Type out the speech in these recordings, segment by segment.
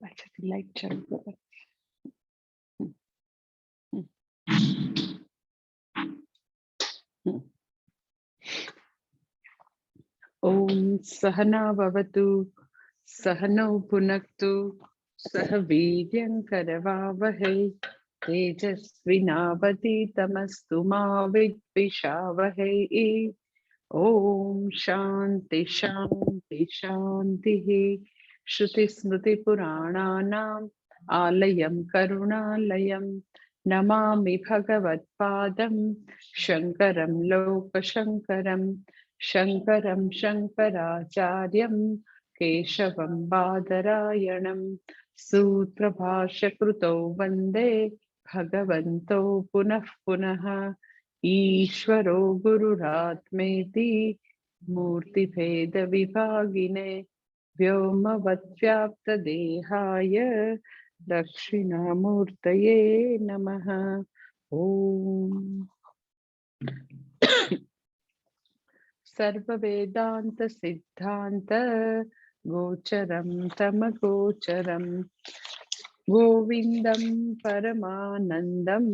પાછળથી લાઈટ ચાલુ કરો. ઓમ સહના ભવતુ સહનૌ ભુનક્તુ સહ વીર્યં કરવાવહૈ તેજસ્વિનાવધીતમસ્તુ મા વિદ્વિષાવહૈ. ઓમ શાંતિ શાંતિ શાંતિ. શ્રુતિસ્મૃતિપુરાણાનામ આલયં કરુણાલયં નમામિ ભગવત્પાદં શંકરં લોકશંકરં. શંકરં શંકરાચાર્યં કેશવં બાદરાયણં સૂત્રભાષ્યકૃતૌ વંદે ભગવન્તો પુનઃ પુનઃ. ईश्वरो गुरुरात्मेति मूर्तिभेद विभागिने व्योमवद्व्याप्तदेहाय दक्षिणामूर्तये नमः. ओम सर्ववेदांत सिद्धांत गोचरं तमगोचरं गोविंदं परमानंदं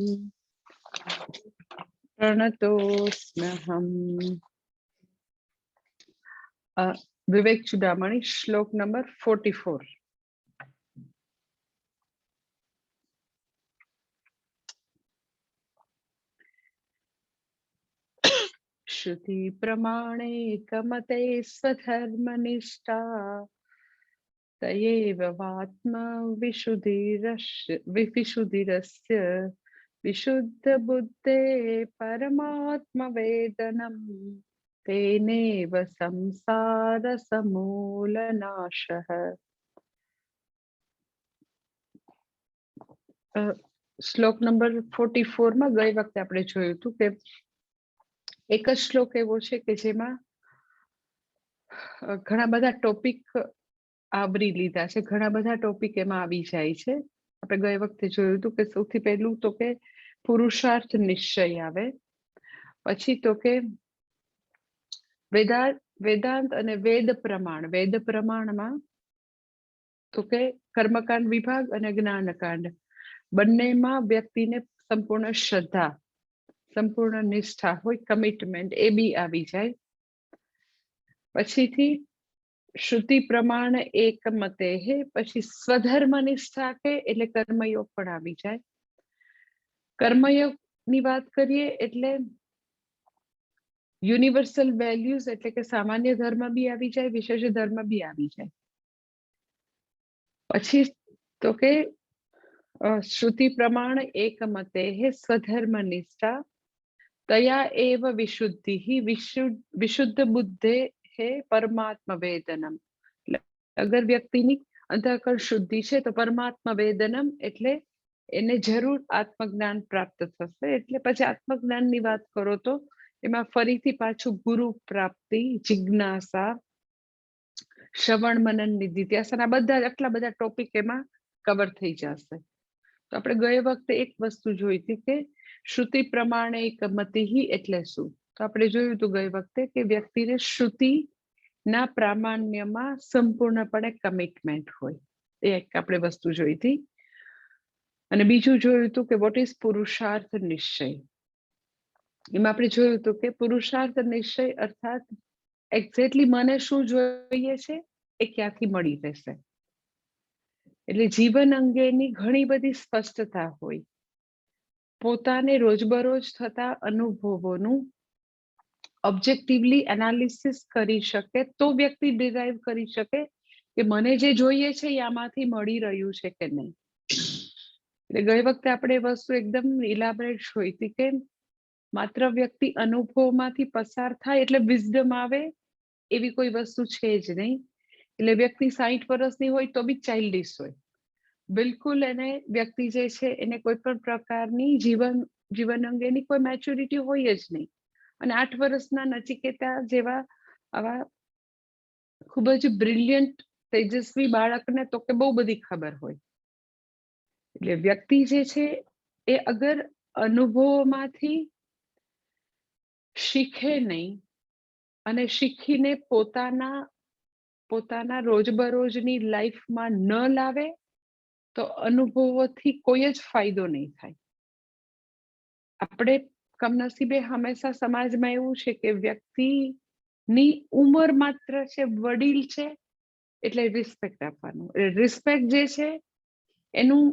प्रणतोस्म्यहम्. विवेक चुडामणि श्लोक नंबर 44. श्रुति प्रमाणे कमते स्वधर्मनिष्ठा तयेव वात्मा विशुद्धिरस्य विशुद्ध बुद्धे परमात्म वेदनम तेनेव संसार समूलनाशः. શ્લોક નંબર 44 માં ગઈ વખતે આપણે જોયું હતું કે એક જ શ્લોક એવો છે કે જેમાં ઘણા બધા ટોપિક આવરી લીધા છે, ઘણા બધા ટોપિક એમાં આવી જાય છે. આપણે ગઈ વખતે જોયું હતું કે સૌથી પહેલું તો કે પુરુષાર્થ નિશ્ચય આવે, પછી તો કે વેદાંત અને વેદ પ્રમાણમાં તો કે કર્મકાંડ વિભાગ અને જ્ઞાનકાંડ બંનેમાં વ્યક્તિને સંપૂર્ણ શ્રદ્ધા, સંપૂર્ણ નિષ્ઠા હોય, કમિટમેન્ટ, એ બી આવી જાય. પછીથી શ્રુતિ પ્રમાણ એકમતે હે, પછી સ્વધર્મ નિષ્ઠા કે એટલે કર્મયોગ પણ આવી જાય. કર્મયોગ ની વાત કરીએ એટલે યુનિવર્સલ વેલ્યુઝ એટલે કે સામાન્ય ધર્મ બી આવી જાય, વિશેષ ધર્મ બી આવી જાય. પછી તો કે શ્રુતિ પ્રમાણ એકમતે હે સ્વધર્મ નિષ્ઠા તયા એવ વિશુદ્ધિ વિશુદ્ધ બુદ્ધે હે પરમાત્મ વેદનમ. અગર વ્યક્તિની અંતઃકરણ શુદ્ધિ છે તો પરમાત્મ વેદનમ એટલે એને જરૂર આત્મજ્ઞાન પ્રાપ્ત થશે. એટલે પછી આત્મજ્ઞાનની વાત કરો તો એમાં ફરીથી પાછું ગુરુ પ્રાપ્તિ, જિજ્ઞાસા, શ્રવણ મનન નિધિધ્યાસન, આ બધા આટલા બધા ટોપિક એમાં કવર થઈ જશે. તો આપણે ગયે વખતે એક વસ્તુ જોઈ હતી કે શ્રુતિ પ્રમાણે એકમતિ એટલે શું. તો આપણે જોયું હતું ગઈ વખતે કે વ્યક્તિને શ્રુતિ ના પ્રામાણ્યમાં સંપૂર્ણપણે કમિટમેન્ટ હોય, એ એક આપણે વસ્તુ જોઈ હતી. અને બીજું જોયું હતું કે વોટ ઇઝ પુરુષાર્થ નિશ્ચય. એમાં આપણે જોયું હતું કે પુરુષાર્થ નિશ્ચય અર્થાત એક્ઝેક્ટલી મને શું જોઈએ છે એ ક્યાંથી મળી રહેશે. એટલે જીવન અંગેની ઘણી બધી સ્પષ્ટતા હોય, પોતાને રોજબરોજ થતા અનુભવોનું ઓબ્જેક્ટિવલી એનાલિસિસ કરી શકે તો વ્યક્તિ ડિરાઈવ કરી શકે કે મને જે જોઈએ છે એ આમાંથી મળી રહ્યું છે કે નહીં. એટલે ગઈ વખતે આપણે એ વસ્તુ એકદમ ઇલાબરેટ જોઈ હતી કે માત્ર વ્યક્તિ અનુભવમાંથી પસાર થાય એટલે વિઝડમ આવે એવી કોઈ વસ્તુ છે જ નહીં. એટલે વ્યક્તિ 60 વર્ષની હોય તો બી ચાઇલ્ડિશ હોય, બિલકુલ એને વ્યક્તિ જે છે એને કોઈ પણ પ્રકારની જીવન અંગેની કોઈ મેચ્યોરિટી હોય જ નહીં. અને 8 વર્ષના નચિકેતા જેવા આવા ખૂબ જ બ્રિલિયન્ટ તેજસ્વી બાળકને તો કે બહુ બધી ખબર હોય. એટલે વ્યક્તિ જે છે એ અગર અનુભવોમાંથી શીખે નહીં અને શીખીને પોતાના રોજબરોજની લાઈફમાં ન લાવે તો અનુભવોથી કોઈ જ ફાયદો નહીં થાય. આપણે કમનસીબે હંમેશા સમાજમાં એવું છે કે વ્યક્તિની ઉંમર માત્ર છે, વડીલ છે એટલે રિસ્પેક્ટ આપવાનું. રિસ્પેક્ટ જે છે એનું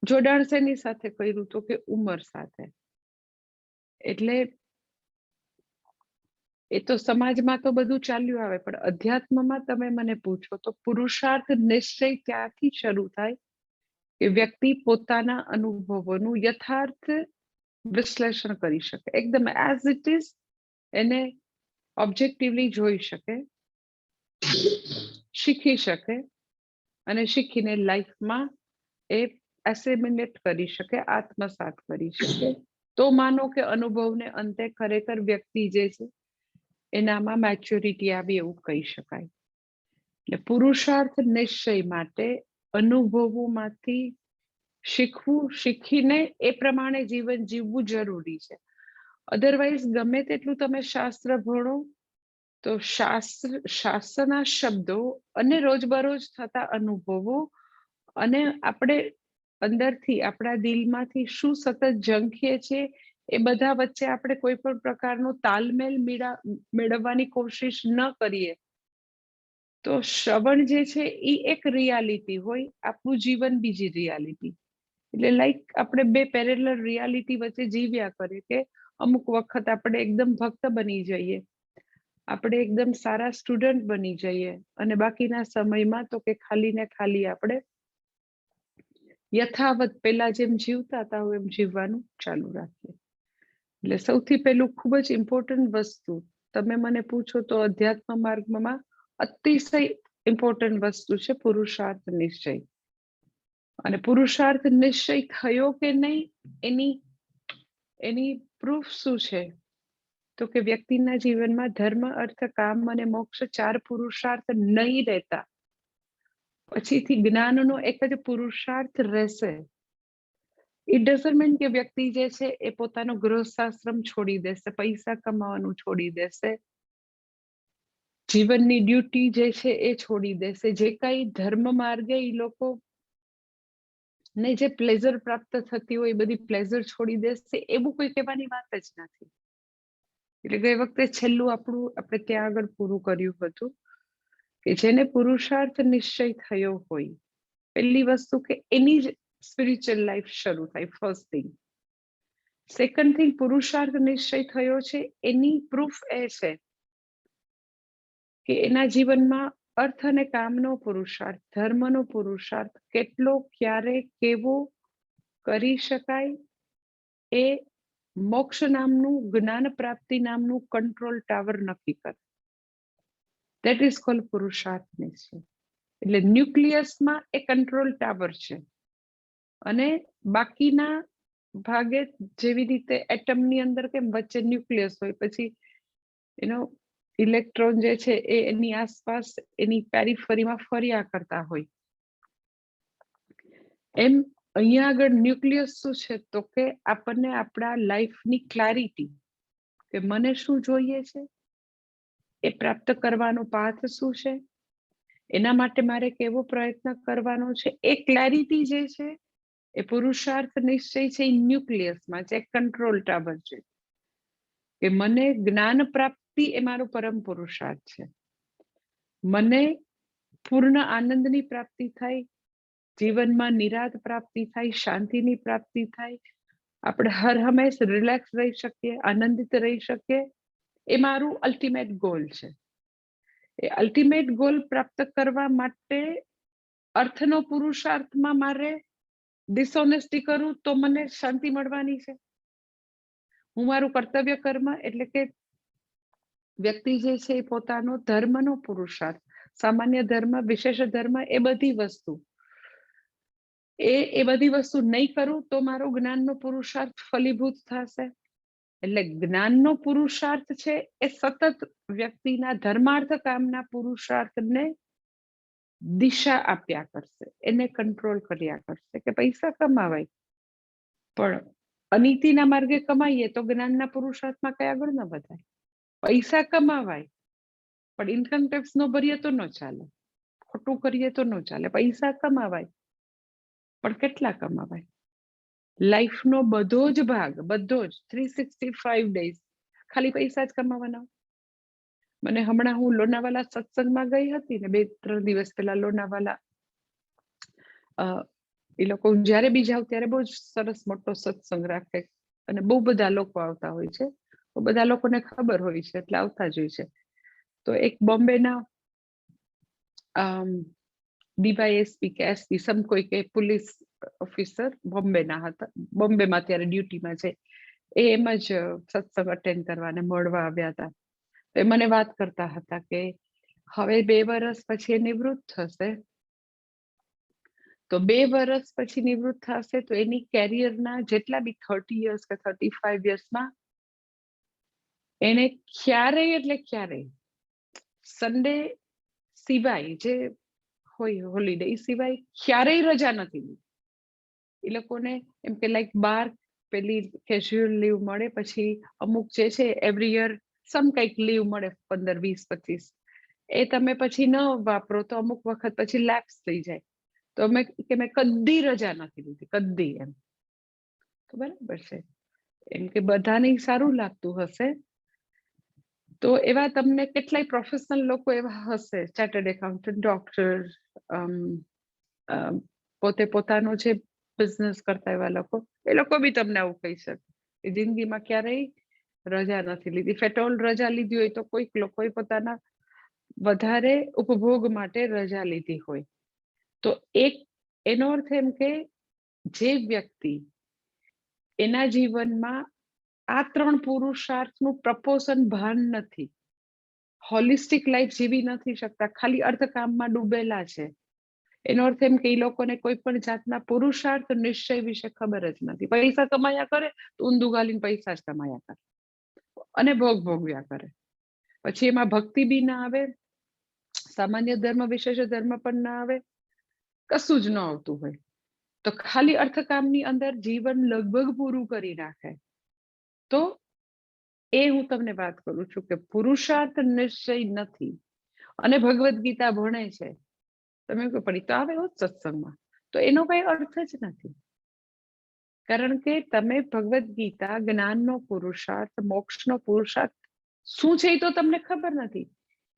જોડાણ શેની સાથે કર્યું તો કે ઉંમર સાથે. એટલે એ તો સમાજમાં તો બધું ચાલ્યું આવે, પણ અધ્યાત્મમાં તમે મને પૂછો તો પુરુષાર્થ નિશ્ચય ત્યાંથી શરૂ થાય કે વ્યક્તિ પોતાના અનુભવોનું યથાર્થ વિશ્લેષણ કરી શકે, એકદમ એઝ ઇટ ઇઝ એને ઓબ્જેક્ટિવલી જોઈ શકે, શીખી શકે અને શીખીને લાઈફમાં એ એસેમિનેટ કરી શકે, આત્મસાત કરી શકે. તો માનો કે અનુભવને અંતે ખરેખર વ્યક્તિ જે છે એનામાં મેચ્યોરિટી આવી એવું કહી શકાય. એટલે પુરુષાર્થ નિશ્ચય માટે અનુભવોમાંથી શીખવું, શીખીને એ પ્રમાણે જીવન જીવવું જરૂરી છે. અધરવાઇઝ ગમે તેટલું તમે શાસ્ત્ર ભણો તો શાસ્ત્રના શબ્દો અને રોજબરોજ થતા અનુભવો અને આપણે અંદરથી આપણા દિલમાંથી શું સતત ઝંખીએ છીએ એ બધા વચ્ચે આપણે કોઈ પણ પ્રકારનો તાલમેલ મેળવવાની કોશિશ ન કરીએ તો શ્રવણ જે છે એ એક રિયાલિટી હોય, આપણું જીવન બીજી રિયાલિટી. એટલે લાઈક આપણે બે પેરેલલ રિયાલિટી વચ્ચે જીવ્યા કરીએ કે અમુક વખત આપણે એકદમ ભક્ત બની જઈએ, આપણે એકદમ સારા સ્ટુડન્ટ બની જઈએ અને બાકીના સમયમાં તો કે ખાલી ને ખાલી આપણે યથાવત પેલા જેમ જીવતા હતા એમ જીવવાનું ચાલુ રાખીએ. એટલે સૌથી પહેલું ખૂબ જ ઇમ્પોર્ટન્ટ વસ્તુ તમે મને પૂછો તો અધ્યાત્મ માર્ગમાં અતિશય ઇમ્પોર્ટન્ટ વસ્તુ છે પુરુષાર્થ નિશ્ચય. અને પુરુષાર્થ નિશ્ચય થયો કે નહીં એની પ્રૂફ શું છે તો કે વ્યક્તિના જીવનમાં ધર્મ, અર્થ, કામ અને મોક્ષ 4 પુરુષાર્થ નહીં રહેતા પછીથી જ્ઞાનનો એક જ પુરુષાર્થ રહેશે. ઇટ ડઝન્ટ મીન કે વ્યક્તિ જે છે એ પોતાનો ગૃહસ્થાશ્રમ છોડી દેશે, પૈસા કમાવાનું છોડી દેશે, જીવનની ડ્યુટી જે છે એ છોડી દેશે, જે કઈ ધર્મ માર્ગે એ લોકો ને જે પ્લેઝર પ્રાપ્ત થતી હોય એ બધી પ્લેઝર છોડી દેશે, એવું કોઈ કહેવાની વાત જ નથી. એટલે ગઈ વખતે છેલ્લું આપણે ત્યાં આગળ પૂરું કર્યું હતું કે જેને પુરુષાર્થ નિશ્ચય થયો હોય, પહેલી વસ્તુ કે એની જ સ્પિરિચ્યુઅલ લાઈફ શરૂ થાય, ફર્સ્ટ થિંગ. સેકન્ડ થિંગ, પુરુષાર્થ નિશ્ચય થયો છે એની પ્રૂફ એ છે કે એના જીવનમાં અર્થ અને કામનો પુરુષાર્થ, ધર્મનો પુરુષાર્થ કેટલો, ક્યારે, કેવો કરી શકાય એ મોક્ષ નામનું, જ્ઞાન પ્રાપ્તિ નામનું કંટ્રોલ ટાવર નક્કી કરે. ધેટ ઇઝ કોલ્ડ પુરુષાર્થ નિશ્ચય. એટલે ન્યુક્લિયસમાં એ કંટ્રોલ ટાવર છે અને બાકીના ભાગે જેવી રીતે એટમની અંદર કેમ વચ્ચે ન્યુક્લિયસ હોય, પછી એનો ઇલેક્ટ્રોન જે છે એ એની આસપાસ એની પેરીફરીમાં ફર્યા કરતા હોય, એમ અહીંયા આગળ ન્યુક્લિયસ શું છે તો કે આપણને આપણા લાઈફની ક્લેરિટી કે મને શું જોઈએ છે, એ પ્રાપ્ત કરવાનો પાથ શું છે, એના માટે મારે કેવો પ્રયત્ન કરવાનો છે, એ ક્લેરિટી જે છે એ પુરુષાર્થ નિશ્ચય છે એ ન્યુક્લિયસમાં છે, કંટ્રોલ ટાવર છે કે મને જ્ઞાન પ્રાપ્તિ એ મારો પરમ પુરુષાર્થ છે, મને પૂર્ણ આનંદની પ્રાપ્તિ થાય, જીવનમાં નિરાત પ્રાપ્તિ થાય, શાંતિની પ્રાપ્તિ થાય, આપણે હર હંમેશ રિલેક્સ રહી શકીએ, આનંદિત રહી શકીએ, એ મારું અલ્ટિમેટ ગોલ છે. એ અલ્ટિમેટ ગોલ પ્રાપ્ત કરવા માટે અર્થનો પુરુષાર્થમાં મારે ડિસઓનેસ્ટી કરું તો મને શાંતિ મળવાની છે. હું મારું કર્તવ્ય કર્મ એટલે કે વ્યક્તિ જે છે એ પોતાનો ધર્મનો પુરુષાર્થ, સામાન્ય ધર્મ, વિશેષ ધર્મ, એ બધી વસ્તુ એ બધી વસ્તુ નહીં કરું તો મારો જ્ઞાનનો પુરુષાર્થ ફલીભૂત થશે. એટલે જ્ઞાનનો પુરુષાર્થ છે એ સતત વ્યક્તિના ધર્માર્થ કામના પુરુષાર્થને દિશા આપ્યા કરશે, એને કંટ્રોલ કર્યા કરશે કે પૈસા કમાવાય પણ અનીતિના માર્ગે કમાઈએ તો જ્ઞાનના પુરુષાર્થમાં કઈ આગળ ન વધાય. પૈસા કમાવાય પણ ઇન્કમ ટેક્સ નો ભરીએ તો ન ચાલે, ખોટું કરીએ તો ન ચાલે. પૈસા કમાવાય પણ કેટલા કમાવાય? લાઈફનો બધો જ ભાગ, બધો જ 365 ડેઝ ખાલી પૈસા જ કમાવાના. મને હમણાં હું લોનાવાલા સત્સંગમાં ગઈ હતી ને 2-3 દિવસ પહેલા લોનાવાલા, એ લોકો જ્યારે બી જાવ ત્યારે બહુ જ સરસ મોટો સત્સંગ રાખે અને બહુ બધા લોકો આવતા હોય છે. બધા લોકોને ખબર હોય છે એટલે આવતા જ હોય છે. તો એક બોમ્બેના ડીવાયએસપી કે એસપી સમ કોઈ કે પોલીસ ઓફિસર બોમ્બેના હતા, બોમ્બેમાં ત્યારે ડ્યુટીમાં છે. એ એમ જ સત્સંગ અટેન્ડ કરવાને મળવા આવ્યા હતા. એ મને વાત કરતા હતા કે હવે 2 વર્ષ પછી એ નિવૃત્ત થશે, તો 2 વર્ષ પછી નિવૃત્ત થશે તો એની કેરિયરના જેટલા બી 30 યર્સ કે 35 યર્સમાં એને ક્યારેય એટલે ક્યારેય સન્ડે સિવાય જે હોય હોલિડે સિવાય ક્યારેય રજા નથી લીધી. એ લોકોને એમ કે લાઈક 12 પેલી કેઝ્યુઅલ લીવ મળે, પછી અમુક જે છે એવરી યર સમ કંઈક લીવ મળે 15, 20, 25. એ તમે પછી ન વાપરો તો અમુક વખત પછી લેપ્સ થઈ જાય. તો મેં કદી રજા નથી લીધી, કદી. એમ તો બરાબર છે, એમ કે બધાને સારું લાગતું હશે. તો એવા તમને કેટલાય પ્રોફેશનલ લોકો એવા હશે, ચાર્ટર્ડ એકાઉન્ટન્ટ, ડોક્ટર, પોતે પોતાનો જે બિઝનેસ કરતા એવા લોકો, એ લોકો બી તમને આવું કહી શકે કે જિંદગીમાં ક્યારેય રજા નથી લીધી. ફેટોલ રજા લીધી હોય તો કોઈક લોકોએ પોતાના વધારે ઉપભોગ માટે રજા લીધી હોય. તો એનો અર્થ એમ કે જે વ્યક્તિ એના જીવનમાં આ 3 પુરુષાર્થનું પ્રપોઝન ભાન નથી, હોલિસ્ટિક લાઈફ જીવી નથી શકતા, ખાલી અર્થકામમાં ડૂબેલા છે, એનો અર્થ એમ કે એ લોકોને કોઈ પણ જાતના પુરુષાર્થ નિશ્ચય વિશે ખબર જ નથી. પૈસા કમાયા કરે તો ઊંધું ગાલીને પૈસા જ કમાયા કરે અને ભોગવ્યા કરે. પછી એમાં ભક્તિ બી ના આવે, સામાન્ય ધર્મ વિશેષ ધર્મ પણ ના આવે, કશું જ ન આવતું હોય. તો ખાલી અર્થકામની અંદર જીવન લગભગ પૂરું કરી નાખે. તો એ હું તમને વાત કરું છું કે પુરુષાર્થ નિશ્ચય નથી. અને ભગવદ્ ગીતા ભણે છે, તમે કોઈ પડી તો આવે સત્સંગમાં, તો એનો કઈ અર્થ જ નથી. કારણ કે તમે ભગવદ્ ગીતા, જ્ઞાનનો પુરુષાર્થ, મોક્ષનો પુરુષાર્થ શું છે એ તો તમને ખબર નથી.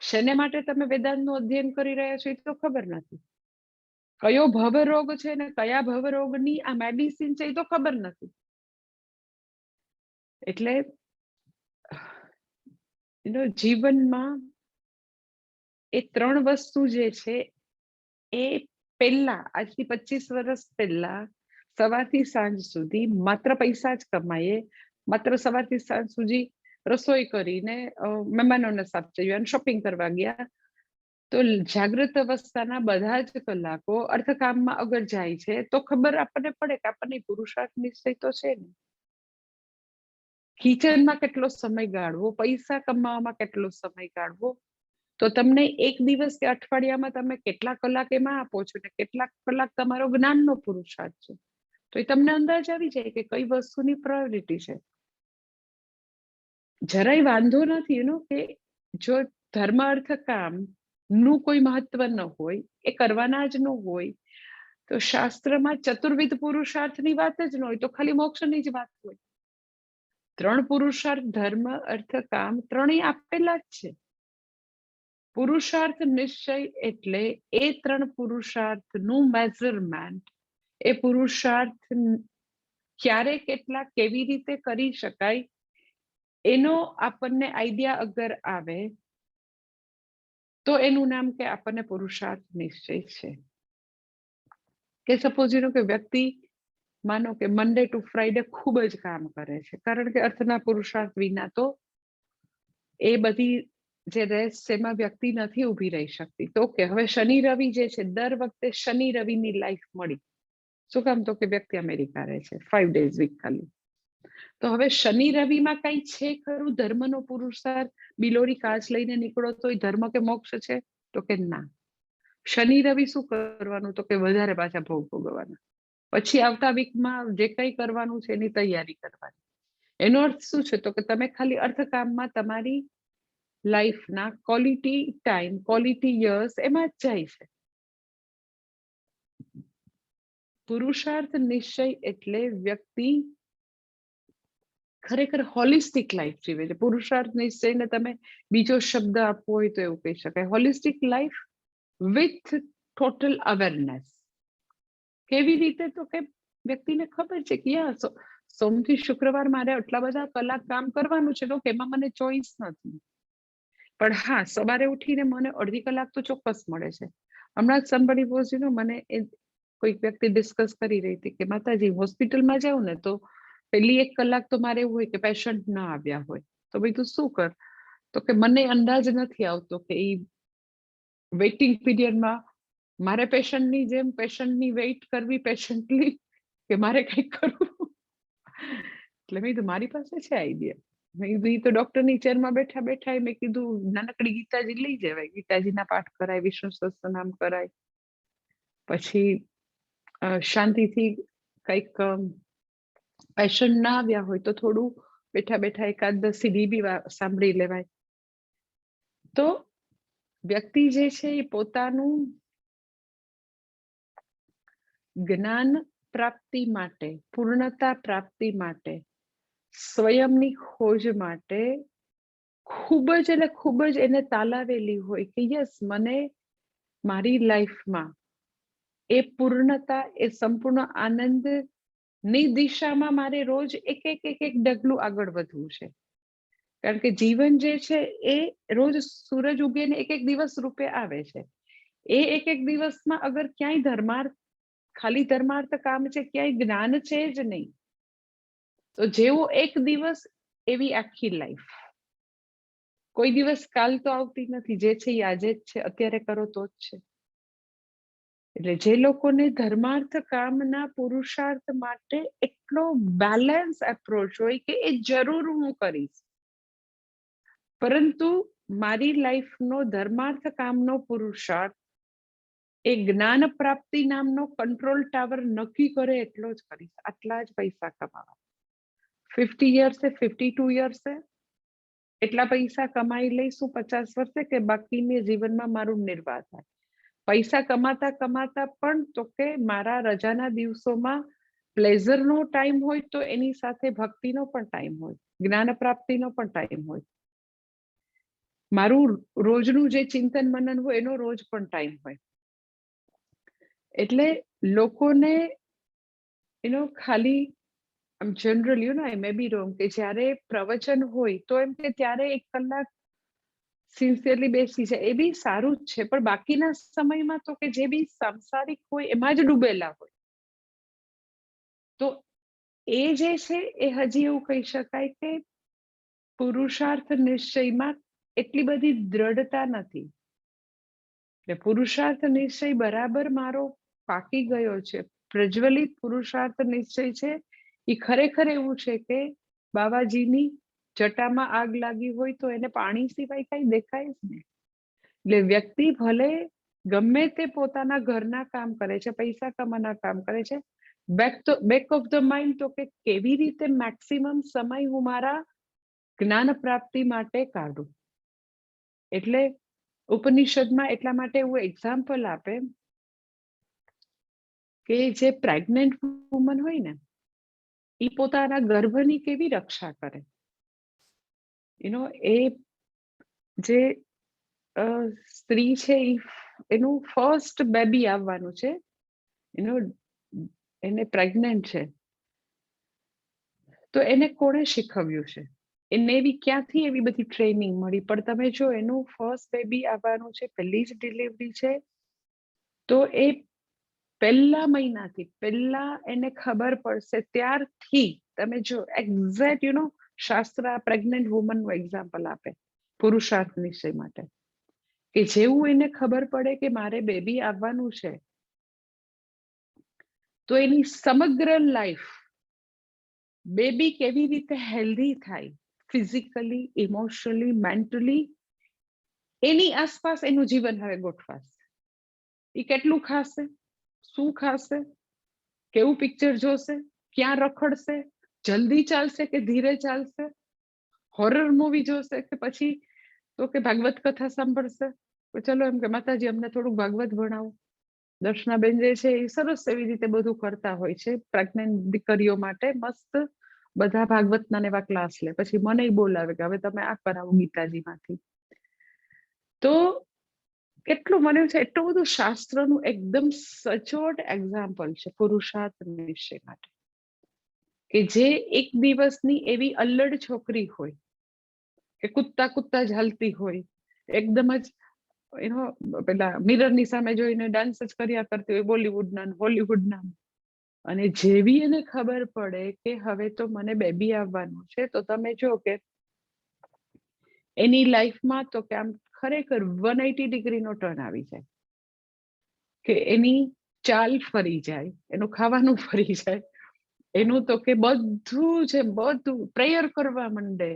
શેને માટે તમે વેદાંતનું અધ્યયન કરી રહ્યા છો એ તો ખબર નથી. કયો ભવરોગ છે ને કયા ભવરોગની આ મેડિસિન છે એ તો ખબર નથી. એટલે જીવનમાં એ 3 વસ્તુ જે છે એ પહેલા, આજથી 25 વર્ષ પહેલા સવારથી સાંજ સુધી માત્ર પૈસા જ કમાઈએ, માત્ર સવારથી સાંજ સુધી રસોઈ કરીને મહેમાનોને સાચવ્યા અને શોપિંગ કરવા ગયા, તો જાગૃત અવસ્થાના બધા જ કલાકો અર્થકામમાં અગર જાય છે તો ખબર આપણને પડે કે આપણને પુરુષાર્થ નિશ્ચય તો છે ને. કિચનમાં કેટલો સમય ગાળવો, પૈસા કમાવામાં કેટલો સમય ગાળવો, તો તમને એક દિવસ કે અઠવાડિયામાં તમે કેટલા કલાક એમાં આપો છો ને કેટલા કલાક તમારો જ્ઞાનનો પુરુષાર્થ છે, તો એ તમને અંદાજ આવી જાય કે કઈ વસ્તુની પ્રાયોરિટી છે. જરાય વાંધો નથી એનો કે જો ધર્મ અર્થ કામ નું કોઈ મહત્વ ન હોય, એ કરવાના જ ન હોય, તો શાસ્ત્રમાં ચતુર્વિધ પુરુષાર્થની વાત જ ન હોય, તો ખાલી મોક્ષની જ વાત હોય. 3 પુરુષાર્થ, ધર્મ, અર્થ, કામ, ત્રણેય આપેલા જ છે. પુરુષાર્થ નિશ્ચય એટલે એ 3 પુરુષાર્થનું મેઝરમેન્ટ, એ પુરુષાર્થ ક્યારે, કેટલા, કેવી રીતે કરી શકાય એનો આપણને આઈડિયા અગર આવે તો એનું નામ કે આપણને પુરુષાર્થ નિશ્ચય છે. કે સપોઝ કે વ્યક્તિ માનો કે મંડે ટુ ફ્રાઈડે ખૂબ જ કામ કરે છે, કારણ કે અર્થના પુરુષાર્થ વિના તો એ બધી જે રેસ છે એમાં વ્યક્તિ નથી ઊભી રહી શકતી. તો કે હવે શનિ રવિ જે છે, દર વખતે શનિ રવિની લાઈફ મળી. શું કામ? તો કે વ્યક્તિ અમેરિકા રહે છે, 5 ડેઝ વીક ખાલી. તો હવે શનિ રવિમાં કઈ છે ખરું ધર્મનો પુરુષાર્થ? બિલોરી કાચ લઈને નીકળો તો એ ધર્મ કે મોક્ષ છે? તો કે ના. શનિ રવિ શું કરવાનું? તો કે વધારે પાછા ભોગ ભોગવવાના. પછી આવતા વીકમાં જે કઈ કરવાનું છે એની તૈયારી કરવાની. એનો અર્થ શું છે? તો કે તમે ખાલી અર્થકામમાં તમારી લાઈફના ક્વોલિટી ટાઈમ, ક્વોલિટી યર્સ એમાં જ જાય છે. પુરુષાર્થ નિશ્ચય એટલે વ્યક્તિ ખરેખર હોલિસ્ટિક લાઈફ જીવે છે. પુરુષાર્થ નિશ્ચયને તમે બીજો શબ્દ આપવો હોય તો એવું કહી શકાય, holistic life with total awareness. કેવી રીતે? તો કે વ્યક્તિને ખબર છે કે સોમથી શુક્રવાર મારે આટલા બધા કલાક કામ કરવાનું છે, તો એમાં મને ચોઈસ નથી. પણ હા, સવારે ઉઠીને મને અડધી કલાક તો ચોક્કસ મળે છે. હમણાં જ somebody was, મને કોઈક વ્યક્તિ ડિસ્કસ કરી રહી હતી કે માતાજી હોસ્પિટલમાં જાઉં ને તો પહેલી 1 કલાક તો મારે એવું હોય કે પેશન્ટ ના આવ્યા હોય, તો ભાઈ તું શું કર? તો કે મને અંદાજ નથી આવતો કે એ વેઇટિંગ પીરિયડમાં મારે પેશન્ટની જેમ પેશન્ટની વેઇટ કરવી પેશન્ટલી કે મારે કંઈક કરવું. એટલે મેં કીધું મારી પાસે છે આઈડિયા. મેં કીધું ઈ તો ડોક્ટરની ચેરમાં બેઠા બેઠા મેં કીધું નાનકડી ગીતાજી લઈ જવાય, ગીતાજીના પાઠ કરાય, વિષ્ણુ સહસ્ત્રનામ કરાય, પછી શાંતિથી કંઈક પેશન્ટ ના આવ્યા હોય તો થોડું બેઠા બેઠા એકાદ સીડી બી સાંભળી લેવાય. તો વ્યક્તિ જે છે એ પોતાનું જ્ઞાન પ્રાપ્તિ માટે, પૂર્ણતા પ્રાપ્તિ માટે, સ્વયંની ખોજ માટે ખૂબ જ એટલે ખૂબ જ એને તાલાવેલી હોય કે યસ, મને મારી લાઈફમાં એ પૂર્ણતા, એ સંપૂર્ણ આનંદ ની દિશામાં મારે રોજ એક ડગલું આગળ વધવું છે. કારણ કે જીવન જે છે એ રોજ સૂરજ ઉગીને એક દિવસ રૂપે આવે છે. એ એક દિવસમાં અગર ક્યાંય ખાલી ધર્માર્થ કામ છે, ક્યાંય જ્ઞાન છે જ નહીં, તો જેવો એક દિવસ એવી આખી લાઈફ. કોઈ દિવસ કાલ તો આવતી નથી, જે છે એ આજે જ છે, અત્યારે કરો તો જ છે. એટલે જે લોકોને ધર્માર્થ કામના પુરુષાર્થ માટે એટલો બેલેન્સ એપ્રોચ હોય કે એ જરૂર હું કરીશ, પરંતુ મારી લાઈફનો ધર્માર્થ કામનો પુરુષાર્થ એ જ્ઞાન પ્રાપ્તિ નામનો કંટ્રોલ ટાવર નક્કી કરે એટલો જ કરીશ. આટલા જ પૈસા કમાવા, 50 યર્સે 52 યર્સે એટલા પૈસા કમાઈ લઈશું 50 વર્ષે કે બાકીની જીવનમાં મારું નિર્વાહ થાય. પૈસા કમાતા કમાતા પણ તો કે મારા રજાના દિવસોમાં પ્લેઝરનો ટાઈમ હોય તો એની સાથે ભક્તિનો પણ ટાઈમ હોય, જ્ઞાન પ્રાપ્તિનો પણ ટાઈમ હોય, મારું રોજનું જે ચિંતન મનન હોય એનો રોજ પણ ટાઈમ હોય. એટલે લોકોને ખાલી જનરલ આઈ મે બી રોંગ કે જ્યારે પ્રવચન હોય તો એમ કે ત્યારે 1 કલાક સિન્સિયરલી બેસી જાય, એ બી સારું જ છે, પણ બાકીના સમયમાં તો કે જે બી સાંસારિક હોય એમાં જ ડૂબેલા હોય. તો એ જે છે એ હજી એવું કહી શકાય કે પુરુષાર્થ નિશ્ચયમાં એટલી બધી દ્રઢતા નથી. એટલે પુરુષાર્થ નિશ્ચય બરાબર મારો પાકી ગયો છે, પ્રજ્વલિત પુરુષાર્થ નિશ્ચય છે. એ ખરેખર એવું છે કે બાવાજીની જટામાં આગ લાગી હોય તો એને પાણી સિવાય કઈ દેખાય જ નહીં. એટલે વ્યક્તિ ભલે ગમે તે પોતાના ઘરના કામ કરે છે, પૈસા કમાના કામ કરે છે, બેક ઓફ ધ માઇન્ડ તો કે કેવી રીતે મેક્સિમમ સમય હું મારા જ્ઞાન પ્રાપ્તિ માટે કાઢું. એટલે ઉપનિષદમાં એટલા માટે એવું એક્ઝામ્પલ આપે કે જે પ્રેગ્નન્ટ વુમન હોય ને એ પોતાના ગર્ભની કેવી રક્ષા કરે. એ જે સ્ત્રી છે એનું ફર્સ્ટ બેબી આવવાનું છે, એને પ્રેગ્નન્ટ છે, તો એને કોણે શીખવ્યું છે? એને એવી ક્યાંથી એવી બધી ટ્રેનિંગ મળી? પણ તમે જો એનું ફર્સ્ટ બેબી આવવાનું છે, પહેલી જ ડિલિવરી છે, તો એ પહેલા મહિનાથી પહેલા એને ખબર પડશે ત્યારથી તમે જો એક્ઝેક્ટ શાસ્ત્ર પ્રેગ્નન્ટ વુમનનું એક્ઝામ્પલ આપે પુરુષાર્થ નિશ્ચય માટે કે જેવું એને ખબર પડે કે મારે બેબી આવવાનું છે, તો એની સમગ્ર લાઈફ બેબી કેવી રીતે હેલ્ધી થાય ફિઝિકલી, ઇમોશનલી, મેન્ટલી, એની આસપાસ એનું જીવન હવે ગોઠવાશે. એ કેટલું ખાશે, શું ખાશે, કેવું પિક્ચર જોશે, ક્યાં રખડશે, જલ્દી ચાલશે કે ધીરે ચાલશે, હોરર મૂવી જોશે કે પછી તો કે ભાગવત કથા સાંભળશે. ચલો એમ કે માતાજી અમને થોડુંક ભાગવત ભણાવો, દર્શનાબેન જે છે એ સરસ એવી રીતે બધું કરતા હોય છે પ્રેગ્નન્ટ દીકરીઓ માટે. મસ્ત બધા ભાગવતના ને એવા ક્લાસ લે, પછી મને બોલાવે કે હવે તમે આ કરાવો ગીતાજીમાંથી. તો કેટલું મને છે, એટલું બધું શાસ્ત્રનું એકદમ સચોટ એક્ઝામ્પલ છે પુરુષાર્થ નિશ્ચય માટે, કે જે એક દિવસની એવી અલ્લડ છોકરી હોય કે કૂદતા કૂદતા જ હાલતી હોય, એકદમ જ પેલા મિરરની સામે જોઈને ડાન્સ જ કર્યા કરતી હોય બોલિવૂડના હોલિવૂડના, અને જેવી એને ખબર પડે કે હવે તો મને બેબી આવવાનું છે, તો તમે જો કે એની લાઈફમાં તો કે આમ ખરેખર 180 ડિગ્રીનો ટર્ન આવી જાય, કે એની ચાલ ફરી જાય, એનું ખાવાનું ફરી જાય, એનું તો કે બધું છે, બધું પ્રેયર કરવા માંડે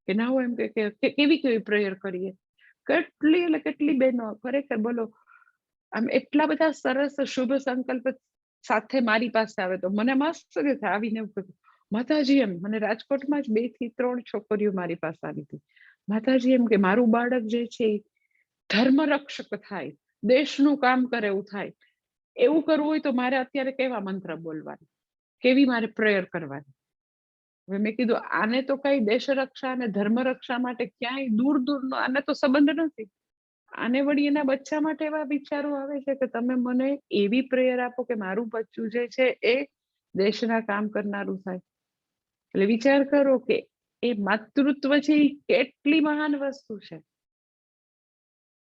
કે ના હોય એમ કે કેવી કેવી પ્રેયર કરીએ, કેટલી એટલે કેટલી બહેનો ખરેખર બોલો આમ એટલા બધા સરસ શુભ સંકલ્પ સાથે મારી પાસે આવે તો મને મસ્ત આવીને માતાજી એમ, મને રાજકોટમાં જ 2 થી 3 છોકરીઓ મારી પાસે આવી હતી, માતાજી એમ કે મારું બાળક જે છે ધર્મ રક્ષક થાય, દેશનું કામ કરે એવું થાય, એવું કરવું હોય તો મારે અત્યારે કેવા મંત્ર બોલવાના, કેવી મારે પ્રેયર કરવાની. હવે મેં કીધું આને તો કઈ દેશ રક્ષા અને ધર્મ રક્ષા માટે ક્યાંય દૂર દૂરનો આને તો સંબંધ નથી, આને વળી એના બચ્ચા માટે એવા વિચારો આવે છે કે તમે મને એવી પ્રેયર આપો કે મારું બચ્ચું જે છે એ દેશના કામ કરનારું થાય. એટલે વિચાર કરો કે એ માતૃત્વ છે એ કેટલી મહાન વસ્તુ છે,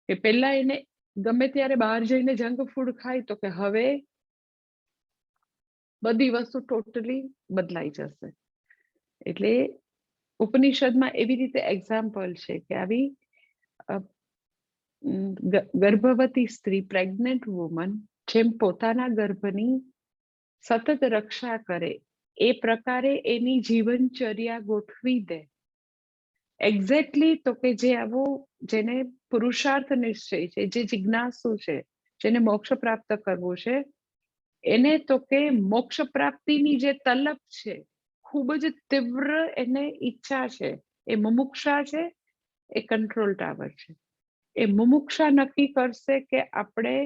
કે પહેલા એને ગમે ત્યારે બહાર જઈને જંક ફૂડ ખાય તો કે હવે બધી વસ્તુ ટોટલી બદલાઈ જશે. એટલે ઉપનિષદમાં એવી રીતે એક્ઝામ્પલ છે કે આવી ગર્ભવતી સ્ત્રી, પ્રેગ્નન્ટ વુમન જેમ પોતાના ગર્ભની સતત રક્ષા કરે એ પ્રકારે એની જીવનચર્યા ગોઠવી દે. એક્ઝેક્ટલી તો કે જે આવો જેને પુરુષાર્થ નિશ્ચય છે, જે જિજ્ઞાસુ છે, જેને મોક્ષ પ્રાપ્ત કરવું છે, એને તો કે મોક્ષ પ્રાપ્તિની જે તલબ છે, ખૂબ જ તીવ્ર એને ઈચ્છા છે, એ મુમુક્ષા છે, એ કંટ્રોલ ટાવર છે. એ મુમુક્ષા નક્કી કરશે કે આપણે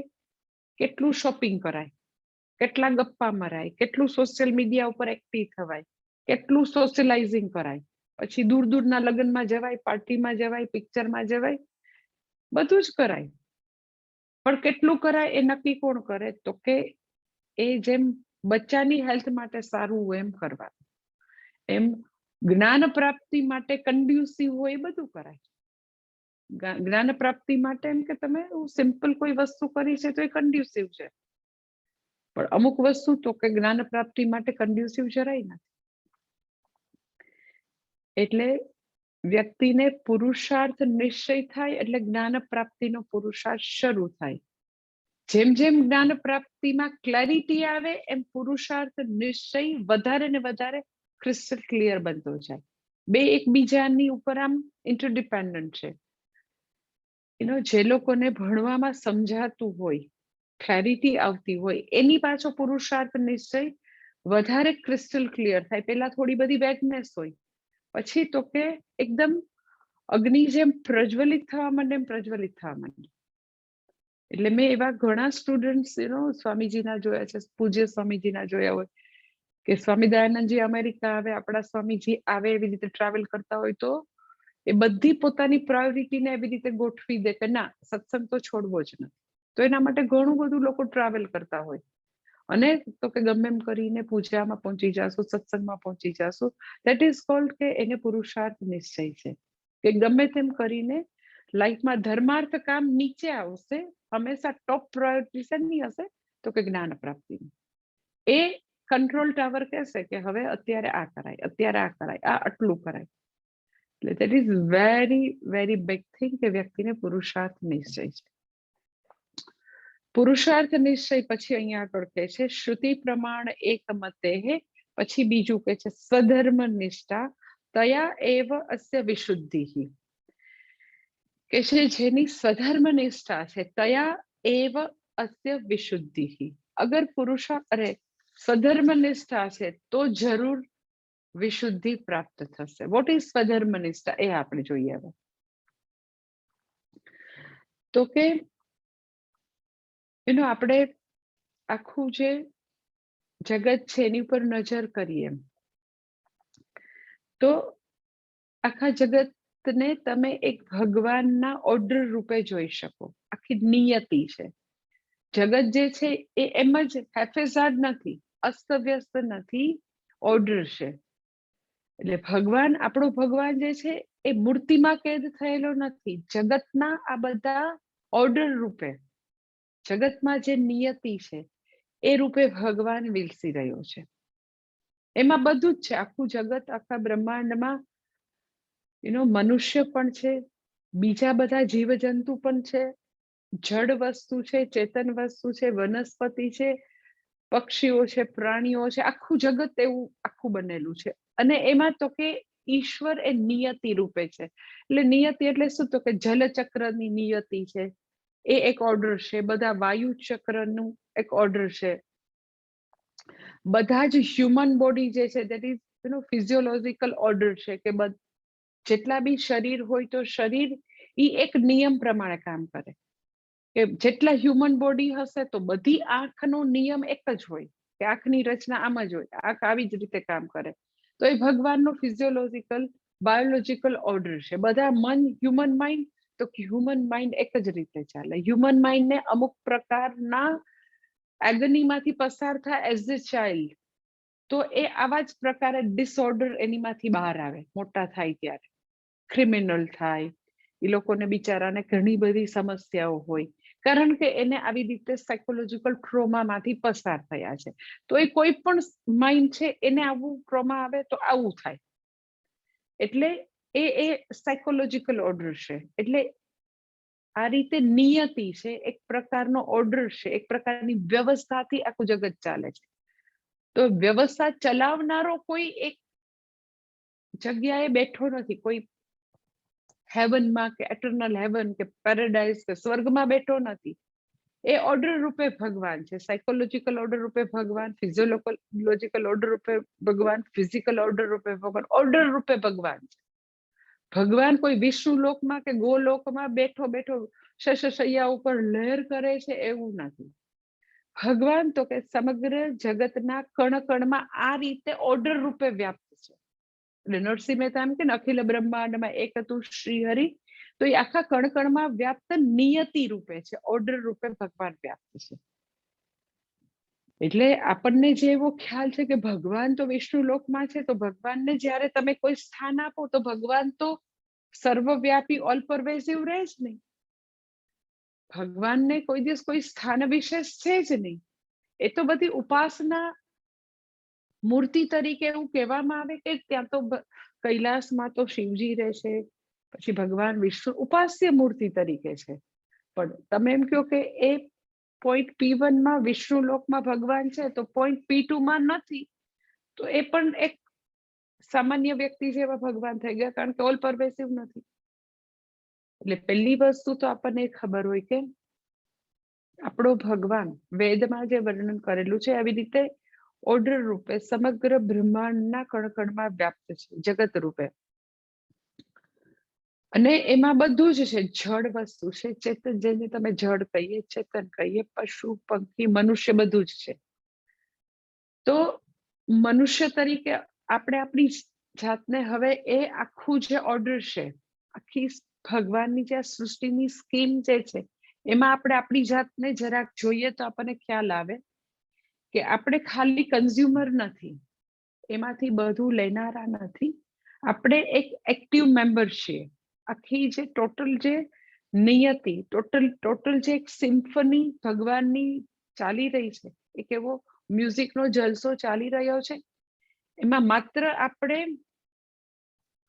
કેટલું શોપિંગ કરાય, કેટલા ગપ્પા મરાય, કેટલું સોશિયલ મીડિયા ઉપર એક્ટિવ થવાય, કેટલું સોશિયલાઇઝિંગ કરાય, પછી દૂર દૂરના લગ્નમાં જવાય, પાર્ટીમાં જવાય, પિક્ચરમાં જવાય, બધું જ કરાય, પણ કેટલું કરાય એ નક્કી કોણ કરે, તો કે એ જેમ બચ્ચાની હેલ્થ માટે સારું હોય એમ કરવાનું, એમ જ્ઞાન પ્રાપ્તિ માટે કન્ડ્યુસિવ હોય બધું કરાય. જ્ઞાન પ્રાપ્તિ માટે એમ કે તમે સિમ્પલ કોઈ વસ્તુ કરી છે તો એ કન્ડ્યુસિવ છે, પણ અમુક વસ્તુ તો કે જ્ઞાન પ્રાપ્તિ માટે કન્ડ્યુસિવ જરાય નથી. એટલે વ્યક્તિને પુરુષાર્થ નિશ્ચય થાય એટલે જ્ઞાન પ્રાપ્તિનો પુરુષાર્થ શરૂ થાય. જેમ જેમ જ્ઞાન પ્રાપ્તિમાં ક્લેરિટી આવે એમ પુરુષાર્થ નિશ્ચય વધારે ને વધારે ક્રિસ્ટલ ક્લિયર બનતો જાય. બે એકબીજાની ઉપર આમ ઇન્ટરડિપેન્ડન્ટ છે. જે લોકોને ભણવામાં સમજાતું હોય, ક્લેરિટી આવતી હોય, એની પાછો પુરુષાર્થ નિશ્ચય વધારે ક્રિસ્ટલ ક્લિયર થાય. પહેલા થોડી બધી વેગનેસ હોય, પછી તો કે એકદમ અગ્નિ જેમ પ્રજ્વલિત થવા માંડે એમ પ્રજ્વલિત થવા માંડે. એટલે મેં એવા ઘણા સ્ટુડન્ટ્સ સ્વામીજીના જોયા છે, પૂજ્ય સ્વામીજીના જોયા હોય કે સ્વામી દયાનંદજી અમેરિકા આવે, આપણા સ્વામીજી આવે, એવી રીતે ટ્રાવેલ કરતા હોય તો એ બધી પોતાની પ્રાયોરિટીને એવી રીતે ગોઠવી દે કે ના, સત્સંગ તો છોડવો જ નથી. તો એના માટે ઘણું બધું લોકો ટ્રાવેલ કરતા હોય, અને તો કે ગમે એમ કરીને પૂજામાં પહોંચી જશું, સત્સંગમાં પહોંચી જશું. દેટ ઇઝ કોલ્ડ કે એને પુરુષાર્થ નિશ્ચય છે, કે ગમે તેમ કરીને લાઈફમાં ધર્માર્થ કામ નીચે આવશે, હંમેશા ટોપ પ્રાયોરિટી શેની હશે, તો કે જ્ઞાન પ્રાપ્તિની. એ કંટ્રોલ ટાવર કહેશે કે હવે અત્યારે આ કરાય, અત્યારે આ કરાય, આ આટલું કરાય. એટલે that is very very big thing કે વ્યક્તિને પુરુષાર્થ નિશ્ચય છે. પુરુષાર્થ નિશ્ચય પછી અહીંયા આગળ કહે છે શ્રુતિ પ્રમાણ એક મતે, પછી બીજું કહે છે સ્વધર્મ નિષ્ઠા તયા એવ અસ્ય વિશુદ્ધિ, કે છે જેની સ્વધર્મ નિષ્ઠા છે, તયા એવ અસ્ય વિશુદ્ધિ. અગર સ્વધર્મ નિષ્ઠા છે તો જરૂર વિશુદ્ધિ પ્રાપ્ત થશે. વોટ ઇઝ સ્વધર્મ નિષ્ઠા એ આપણે જોઈએ હવે. તો કે આપણે આખું જે જગત છે એની ઉપર નજર કરીએ તો આખા જગતને તમે એક ભગવાનના ઓર્ડર રૂપે જોઈ શકો. આખી નિયતિ છે. જગત જે છે એ એમ જ હેફેઝાડ નથી, અસ્તવ્યસ્ત નથી, ઓર્ડર છે. એટલે ભગવાન, આપણો ભગવાન જે છે એ મૂર્તિમાં કેદ થયેલો નથી. જગતના આ બધા ઓર્ડર રૂપે, જગતમાં જે નિયતિ છે એ રૂપે ભગવાન વિલસી રહ્યો છે. એમાં બધું જ છે. આખું જગત, આખા બ્રહ્માંડમાં મનુષ્ય પણ છે, બીજા બધા જીવજંતુ પણ છે, જડ વસ્તુ છે, ચેતન વસ્તુ છે, વનસ્પતિ છે, પક્ષીઓ છે, પ્રાણીઓ છે. આખું જગત એવું આખું બનેલું છે. અને એમાં તો કે ઈશ્વર એ નિયતિ રૂપે છે. એટલે નિયતિ એટલે શું? તો કે જલચક્રની નિયતિ છે, એ એક ઓર્ડર છે. બધા વાયુ ચક્રનું એક ઓર્ડર છે. બધા જ હ્યુમન બોડી જે છે દેટ ઇઝ ફિઝિયોલોજીકલ ઓર્ડર છે કે જેટલા બી શરીર હોય તો શરીર ઈ એક નિયમ પ્રમાણે કામ કરે. કે જેટલા હ્યુમન બોડી હશે તો બધી આંખનો નિયમ એક જ હોય કે આંખની રચના આમ જ હોય, આંખ આવી જ રીતે કામ કરે. તો એ ભગવાનનો ફિઝિયોલોજીકલ બાયોલોજીકલ ઓર્ડર છે. બધા મન, હ્યુમન માઇન્ડ, તો હ્યુમન માઇન્ડ એક જ રીતે ચાલે. હ્યુમન માઇન્ડને અમુક પ્રકારના એગનીમાંથી પસાર થાય એઝ અ ચાઇલ્ડ, તો એ આવા જ પ્રકારે ડિસઓર્ડર એનીમાંથી બહાર આવે મોટા થાય ત્યારે. ક્રિમિનલ થાય, એ લોકોને બિચારાને ઘણી બધી સમસ્યાઓ હોય, કારણ કે એને આવી રીતે સાયકોલોજીકલ ટ્રોમામાંથી પસાર થયા છે. તો એ કોઈ પણ માઇન્ડ છે એને આવું ટ્રોમા આવે તો આવું થાય. એટલે એ સાયકોલોજીકલ ઓર્ડર છે. એટલે આ રીતે નિયતિ છે, એક પ્રકારનો ઓર્ડર છે, એક પ્રકારની વ્યવસ્થાથી આખું જગત ચાલે છે. તો વ્યવસ્થા ચલાવનારો કોઈ એક જગ્યાએ બેઠો નથી, કોઈ હેવનમાં કે એટર્નલ હેવન કે પેરેડાઇઝ કે સ્વર્ગમાં બેઠો નથી. એ ઓર્ડર રૂપે ભગવાન છે. સાયકોલોજીકલ ઓર્ડર રૂપે ભગવાન, ફિઝિયોલોજીકલ ઓર્ડર રૂપે ભગવાન, ફિઝિકલ ઓર્ડર રૂપે ભગવાન, ઓર્ડર રૂપે ભગવાન છે. ભગવાન કોઈ વિષ્ણુ લોકમાં કે ગોલોકમાં બેઠો બેઠો શય્યા ઉપર લહેર કરે છે એવું નથી. ભગવાન તો કે સમગ્ર જગતના કણ કણમાં આ રીતે ઓર્ડર રૂપે વ્યાપ્ત છે. એટલે નરસિંહ મહેતા એમ કે અખિલ બ્રહ્માંડમાં એક હતું શ્રી હરિ, તો એ આખા કણ કણમાં વ્યાપ્ત નિયતિ રૂપે છે, ઓર્ડર રૂપે ભગવાન વ્યાપ્ત છે. એટલે આપણને જે એવો ખ્યાલ છે કે ભગવાન તો વિષ્ણુ લોકમાં છે, તો ભગવાનને જ્યારે તમે કોઈ સ્થાન આપો તો ભગવાન તો સર્વવ્યાપી ઓલ પરવેસિવ રહે જ નહીં. ભગવાનને કોઈ દિવસ કોઈ સ્થાન વિશેષ છે જ નહીં. એ તો બધી ઉપાસના મૂર્તિ તરીકે એવું કહેવામાં આવે કે ત્યાં તો કૈલાસમાં તો શિવજી રહે છે, પછી ભગવાન વિષ્ણુ ઉપાસ્ય મૂર્તિ તરીકે છે. પણ તમે એમ કહો કે એ પોઈન્ટ P1 માં વિષ્ણુ લોકમાં ભગવાન છે તો પોઈન્ટ P2 માં નથી, તો એ પણ એક સામાન્ય વ્યક્તિ જેવા ભગવાન થઈ ગયા, કારણ કે ઓલ પરવેસિવ નથી. એટલે પહેલી વસ્તુ તો આપણને ખબર હોય કે આપણો ભગવાન વેદમાં જે વર્ણન કરેલું છે આવી રીતે ઓર્ડર રૂપે સમગ્ર બ્રહ્માંડના કણકણમાં વ્યાપ્ત છે, જગત રૂપે. અને એમાં બધું જ છે. જળ વસ્તુ છે, ચેતન, જેને તમે જળ કહીએ, ચેતન કહીએ, પશુ, પંખી, મનુષ્ય, બધું જ છે. તો મનુષ્ય તરીકે આપણે આપણી જાતને હવે એ આખું જે ઓર્ડર છે, આખી ભગવાનની જે સૃષ્ટિની સ્કીમ જે છે, એમાં આપણે આપણી જાતને જરાક જોઈએ તો આપણને ખ્યાલ આવે કે આપણે ખાલી કન્ઝ્યુમર નથી, એમાંથી બધું લેનારા નથી. આપણે એક એક્ટિવ મેમ્બર છીએ. આખી જે ટોટલ જે નિયતિ, ટોટલ જે એક સિમ્ફની ભગવાનની ચાલી રહી છે, એક એવો મ્યુઝિકનો જલસો ચાલી રહ્યો છે, એમાં માત્ર આપણે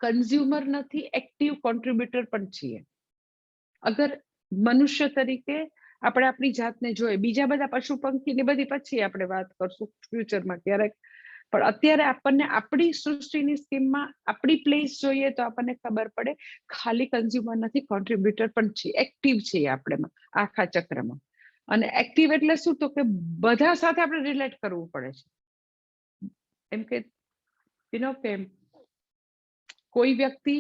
કન્ઝ્યુમર નથી, એક્ટિવ કોન્ટ્રીબ્યુટર પણ છીએ. અગર મનુષ્ય તરીકે આપણે આપણી જાતને જોઈએ, બીજા બધા પશુ પંખીની બધી પછી આપણે વાત કરશું ફ્યુચરમાં ક્યારેક, પણ અત્યારે આપણને આપણી સૃષ્ટિની સ્કીમમાં આપણી પ્લેસ જોઈએ તો આપણને ખબર પડે ખાલી કન્ઝ્યુમર નથી, કોન્ટ્રીબ્યુટર પણ છીએ, એક્ટિવ છીએ આપણે આખા ચક્રમાં. અને એક્ટિવ એટલે શું? તો કે બધા સાથે આપણે રિલેટ કરવું પડે છે. એમ કે કે કોઈ વ્યક્તિ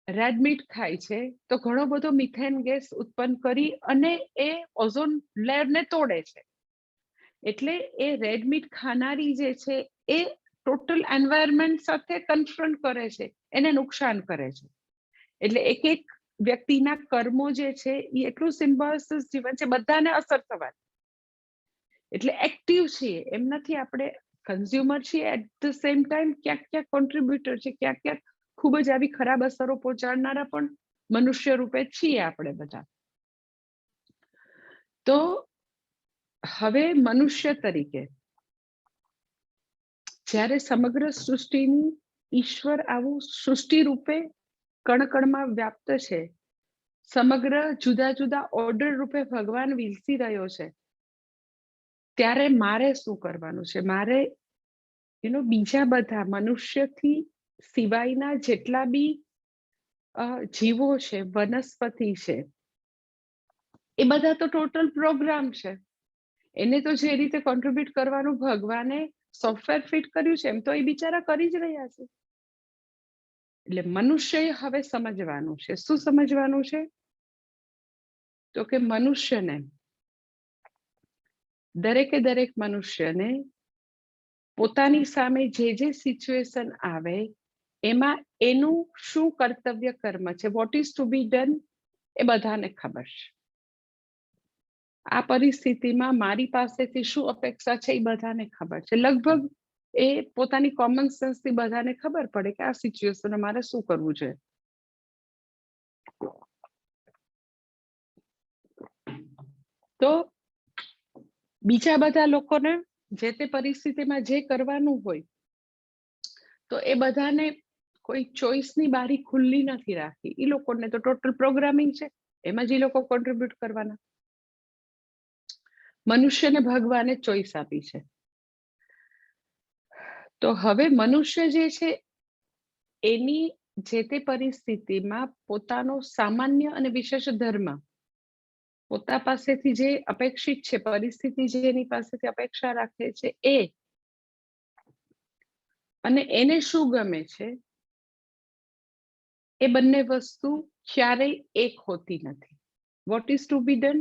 રેડ મીટ ખાય છે તો ઘણો બધો મિથેન ગેસ ઉત્પન્ન કરી અને એ ઓઝોન લેયરને તોડે છે. એટલે એ રેડ મીટ ખાનારી જે છે એ ટોટલ એન્વાયરમેન્ટ સાથે કન્ફ્રન્ટ કરે છે, એને નુકસાન કરે છે. એટલે એક એક વ્યક્તિના કર્મો જે છે એ એટલું સિમ્બોસિસ જીવન છે, બધાને અસર થવાની. એટલે એક્ટિવ છીએ એમ નથી, આપણે કન્ઝ્યુમર છીએ, એટ ધ સેમ ટાઈમ ક્યાંક ક્યાંક કોન્ટ્રીબ્યુટર છે, ક્યાંક ક્યાંક ખૂબ જ આવી ખરાબ અસરો પહોંચાડનારા પણ મનુષ્ય રૂપે છીએ આપણે બધા. તો હવે મનુષ્ય તરીકે જ્યારે સમગ્ર સૃષ્ટિની ઈશ્વર આવું સૃષ્ટિ રૂપે કણકણમાં વ્યાપ્ત છે, સમગ્ર જુદા જુદા ઓર્ડર રૂપે ભગવાન વિલસી રહ્યો છે, ત્યારે મારે શું કરવાનું છે? મારે બીજા બધા મનુષ્યથી સિવાયના જેટલા બી જીવો છે, વનસ્પતિ છે, એ બધા તો ટોટલ પ્રોગ્રામ છે. એને તો જે રીતે કોન્ટ્રીબ્યુટ કરવાનું ભગવાને સોફ્ટવેર ફિટ કર્યું છે, એમ તો એ બિચારા કરી જ રહ્યા છે. એટલે મનુષ્યએ હવે સમજવાનું છે. શું સમજવાનું છે? તો કે મનુષ્યને, દરેકે દરેક મનુષ્યને પોતાની સામે જે જે સિચ્યુએશન આવે એમાં એનું શું કર્તવ્ય કર્મ છે, what is to be done, એ બધાને ખબર છે. આ પરિસ્થિતિમાં મારી પાસેથી શું અપેક્ષા છે એ બધાને ખબર છે. લગભગ એ પોતાની કોમન સેન્સથી બધાને ખબર પડે કે આ સિચ્યુએશનમાં મારે શું કરવું છે. તો બીજા બધા લોકોને જે તે પરિસ્થિતિમાં જે કરવાનું હોય, તો એ બધાને કોઈ ચોઈસની બારી ખુલ્લી નથી રાખી. એ લોકોને તો ટોટલ પ્રોગ્રામિંગ છે, એમાં જ એ લોકો કોન્ટ્રીબ્યુટ કરવાના. મનુષ્યને ભગવાને ચોઈસ આપી છે. તો હવે મનુષ્ય જે છે એની જે તે પરિસ્થિતિમાં પોતાનો સામાન્ય અને વિશેષ ધર્મ, પોતા પાસેથી જે અપેક્ષિત છે, પરિસ્થિતિ જે એની પાસેથી અપેક્ષા રાખે છે એ, અને એને શું ગમે છે, એ બંને વસ્તુ ક્યારેય એક હોતી નથી. What is to be done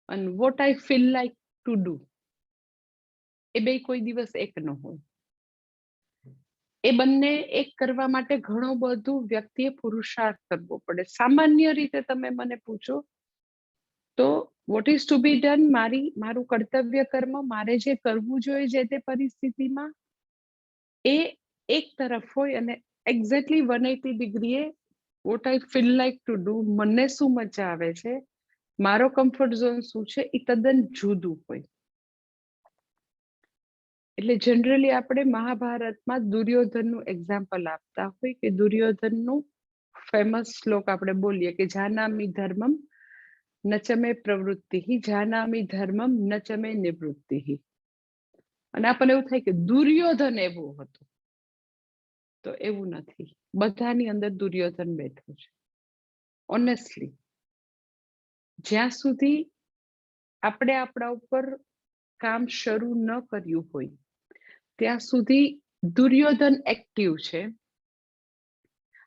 અને what I feel like to do, એ બે કોઈ દિવસ એક ન હોય. એ બંને એક કરવા માટે ઘણો બધું વ્યક્તિએ પુરુષાર્થ કરવો પડે. સામાન્ય રીતે તમે મને પૂછો તો what is to be done, મારું કર્તવ્ય કર્મ, મારે જે કરવું જોઈએ જે તે પરિસ્થિતિમાં, એ એક તરફ હોય, અને એક્ઝેક્ટલી 180 ડિગ્રીએ what I feel like to do, મને શું મજા આવે છે, મારો કમ્ફર્ટ ઝોન શું છે, એ તદ્દન જુદું હોય. એટલે જનરલી આપણે મહાભારતમાં દુર્યોધનનું એક્ઝામ્પલ આપતા હોય કે દુર્યોધનનું ફેમસ શ્લોક આપણે બોલીએ કે જાનામિ ધર્મમ ન ચ મે પ્રવૃત્તિ, જાનામિ ધર્મમ ન ચ મે નિવૃત્તિ. અને આપણને એવું થાય કે દુર્યોધન એવો હતો, તો એવું નથી. બધાની અંદર દુર્યોધન બેઠો છે. ઓનેસ્ટલી, જ્યાં સુધી આપણે આપણા ઉપર કામ શરૂ ન કર્યું હોય ત્યાં સુધી દુર્યોધન એક્ટિવ છે.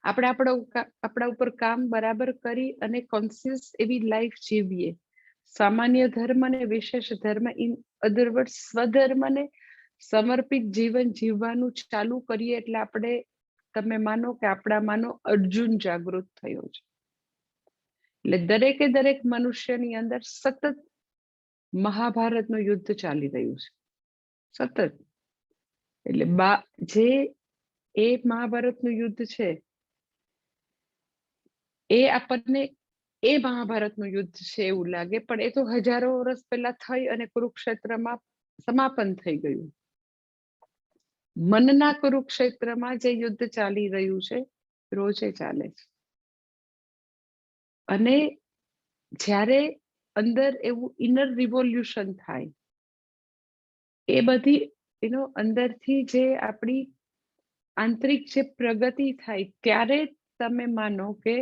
આપણે આપણા ઉપર કામ બરાબર કરી અને કોન્શિયસ એવી લાઈફ જીવીએ. સામાન્ય ધર્મ અને વિશેષ ધર્મ, ઇન અધર વર્ડ સ્વધર્મને સમર્પિત જીવન જીવવાનું ચાલુ કરીએ એટલે આપણે, તમે માનો કે આપણા માનો અર્જુન જાગૃત થયો છે. એટલે દરેકે દરેક મનુષ્યની અંદર સતત મહાભારતનું યુદ્ધ ચાલી રહ્યું છે, સતત. એટલે જે એ મહાભારતનું યુદ્ધ છે એ આપણને એ મહાભારતનું યુદ્ધ છે એવું લાગે, પણ એ તો હજારો વર્ષ પહેલા થઈ અને કુરુક્ષેત્રમાં સમાપન થઈ ગયું. મનના કુરુક્ષેત્રમાં જે યુદ્ધ ચાલી રહ્યું છે રોજે ચાલે છે. અને જ્યારે અંદર એવું ઇનર રિવોલ્યુશન થાય, એ બધી અંદરથી જે આપણી આંતરિક જે પ્રગતિ થાય, ત્યારે તમે માનો કે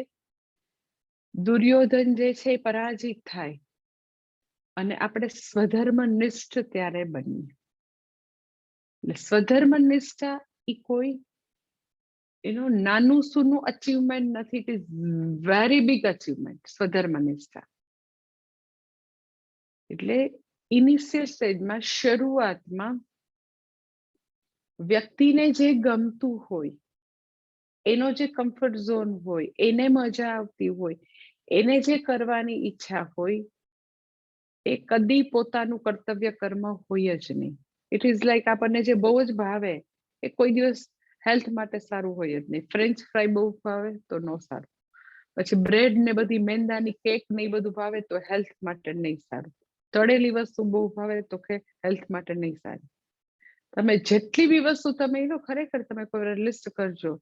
દુર્યોધન જે છે પરાજિત થાય અને આપણે સ્વધર્મનિષ્ઠ ત્યારે બનીએ. એટલે સ્વધર્મનિષ્ઠા એ કોઈ નાનું સૂનું અચીવમેન્ટ નથી, it is very big achievement સ્વધર્મનિષ્ઠા. એટલે ઇનિશિયલ સ્ટેજમાં શરૂઆતમાં વ્યક્તિને જે ગમતું હોય, એનો જે કમ્ફર્ટ ઝોન હોય, એને મજા આવતી હોય, એને જે કરવાની ઈચ્છા હોય, એ કદી પોતાનું કર્તવ્ય કર્મ હોય જ નહીં. ઇટ ઇઝ લાઈક આપણને જે બહુ જ ભાવે એ કોઈ દિવસ હેલ્થ માટે સારું હોય જ નહીં. ફ્રેન્ચ ફ્રાય બહુ ભાવે તો નો સારું, પછી બ્રેડ ને બધી મેંદાની કેક ને એ બધું ભાવે તો હેલ્થ માટે નહીં સારું, તળેલી વસ્તુ બહુ ભાવે તો કે હેલ્થ માટે નહીં સારી. તમે જેટલી બી વસ્તુ તમે એનો ખરેખર તમે કોઈ લિસ્ટ કરજો,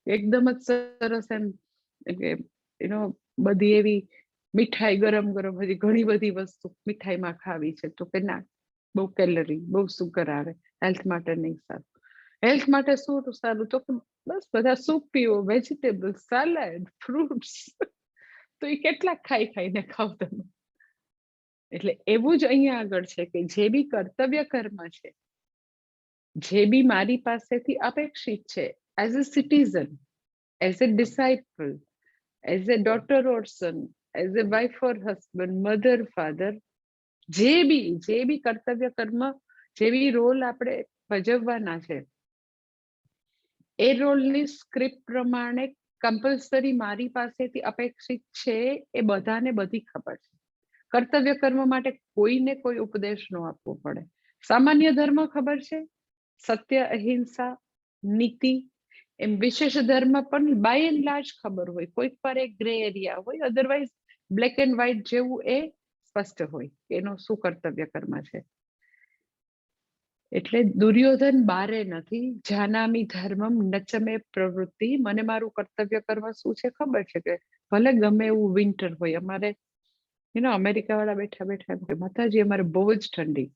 એકદમ જ સરસ એમ એનો બધી એવી મીઠાઈ ગરમ ગરમ હજી ઘણી બધી વસ્તુ મીઠાઈમાં ખાવી છે તો કે ના, બહુ કેલરી, બહુ સુગર આવે, હેલ્થ માટે નહીં સારું. હેલ્થ માટે શું સારું તો કે બસ બધા સૂપ પીવો, વેજીટેબલ, સલાડ, ફ્રૂટ્સ. તો એ કેટલા ખાઈ ખાઈને ખાવ તમે. એટલે એવું જ અહીંયા આગળ છે કે જે બી કર્તવ્ય કર્મ છે, જે બી મારી પાસેથી અપેક્ષિત છે as a citizen, as a disciple, as a daughter or son, as a wife or husband, mother, father, જે બી કર્તવ્ય કર્મ, જે બી રોલ આપણે ભજવવાના છે, એ રોલની સ્ક્રિપ્ટ પ્રમાણે કમ્પલસરી મારી પાસેથી અપેક્ષિત છે એ બધાને બધી ખબર છે. કર્તવ્ય કર્મ માટે કોઈને કોઈ ઉપદેશ ન આપવો પડે. સામાન્ય ધર્મ ખબર છે, સત્ય, અહિંસા, નીતિ, એમ વિશેષ ધર્મ પણ બાય એન્ડ લાર્જ ખબર હોય, કોઈક પર એક ગ્રે એરિયા હોય, અધરવાઇઝ બ્લેક એન્ડ વ્હાઇટ જેવું એ સ્પષ્ટ હોય કે એનો શું કર્તવ્ય કર્મ છે. એટલે દુર્યોધન બારે નથી, જાનામી ધર્મમ નચમે પ્રવૃત્તિ. મને મારું કર્તવ્ય કર્મ શું છે ખબર છે કે ભલે ગમે એવું વિન્ટર હોય, અમારે અમેરિકા વાળા બેઠા બેઠા એમ કે માતાજી અમારે બહુ જ ઠંડી,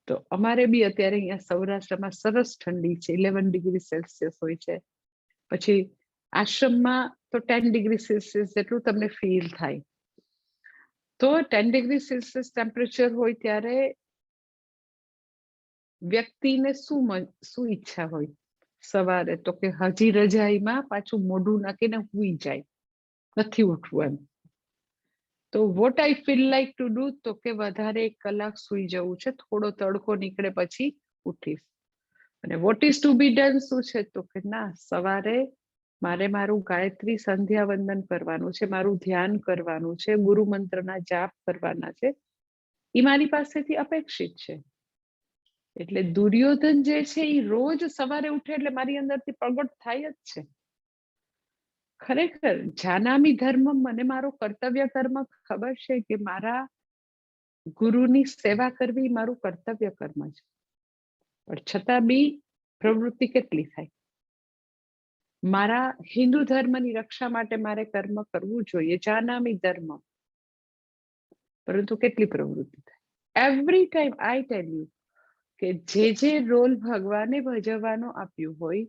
તો અમારે બી અત્યારે અહીંયા સૌરાષ્ટ્રમાં સરસ ઠંડી છે, 11 ડિગ્રી સેલ્સિયસ હોય છે. પછી આશ્રમમાં તો 10 ડિગ્રી સેલ્સિયસ જેટલું તમને ફીલ થાય. તો 10 ડિગ્રી સેલ્સિયસ ટેમ્પરેચર હોય ત્યારે વ્યક્તિને શું ઈચ્છા હોય સવારે, તો કે હજી રજાઈમાં પાછું મોઢું નાખીને સૂઈ જાય, નથી ઉઠવું એમ. તો vote I feel like to do, તો કે વધારે 1 કલાક સૂઈ જવું છે, થોડો તડકો નીકળે પછી ઉઠીશ. અને what is to be done શું છે, તો કે ના, સવારે મારે મારું ગાયત્રી સંધ્યા વંદન કરવાનું છે, મારું ધ્યાન કરવાનું છે, ગુરુ મંત્રના જાપ કરવાના છે, એ મારી પાસેથી અપેક્ષિત છે. એટલે દુર્યોધન જે છે એ રોજ સવારે ઉઠે એટલે મારી અંદરથી પ્રગટ થાય જ છે. ખરેખર જાનામી ધર્મ, મને મારો કર્તવ્ય કર્મ ખબર છે કે મારા ગુરુની સેવા કરવી મારું કર્તવ્ય કર્મ છે, પણ છતાં બી પ્રવૃત્તિ કેટલી થાય. મારા હિન્દુ ધર્મની રક્ષા માટે મારે કર્મ કરવું જોઈએ, જાનામી ધર્મ, પરંતુ કેટલી પ્રવૃત્તિ થાય. Every time I tell you કે જે રોલ ભગવાને ભજવવાનો આપ્યું હોય,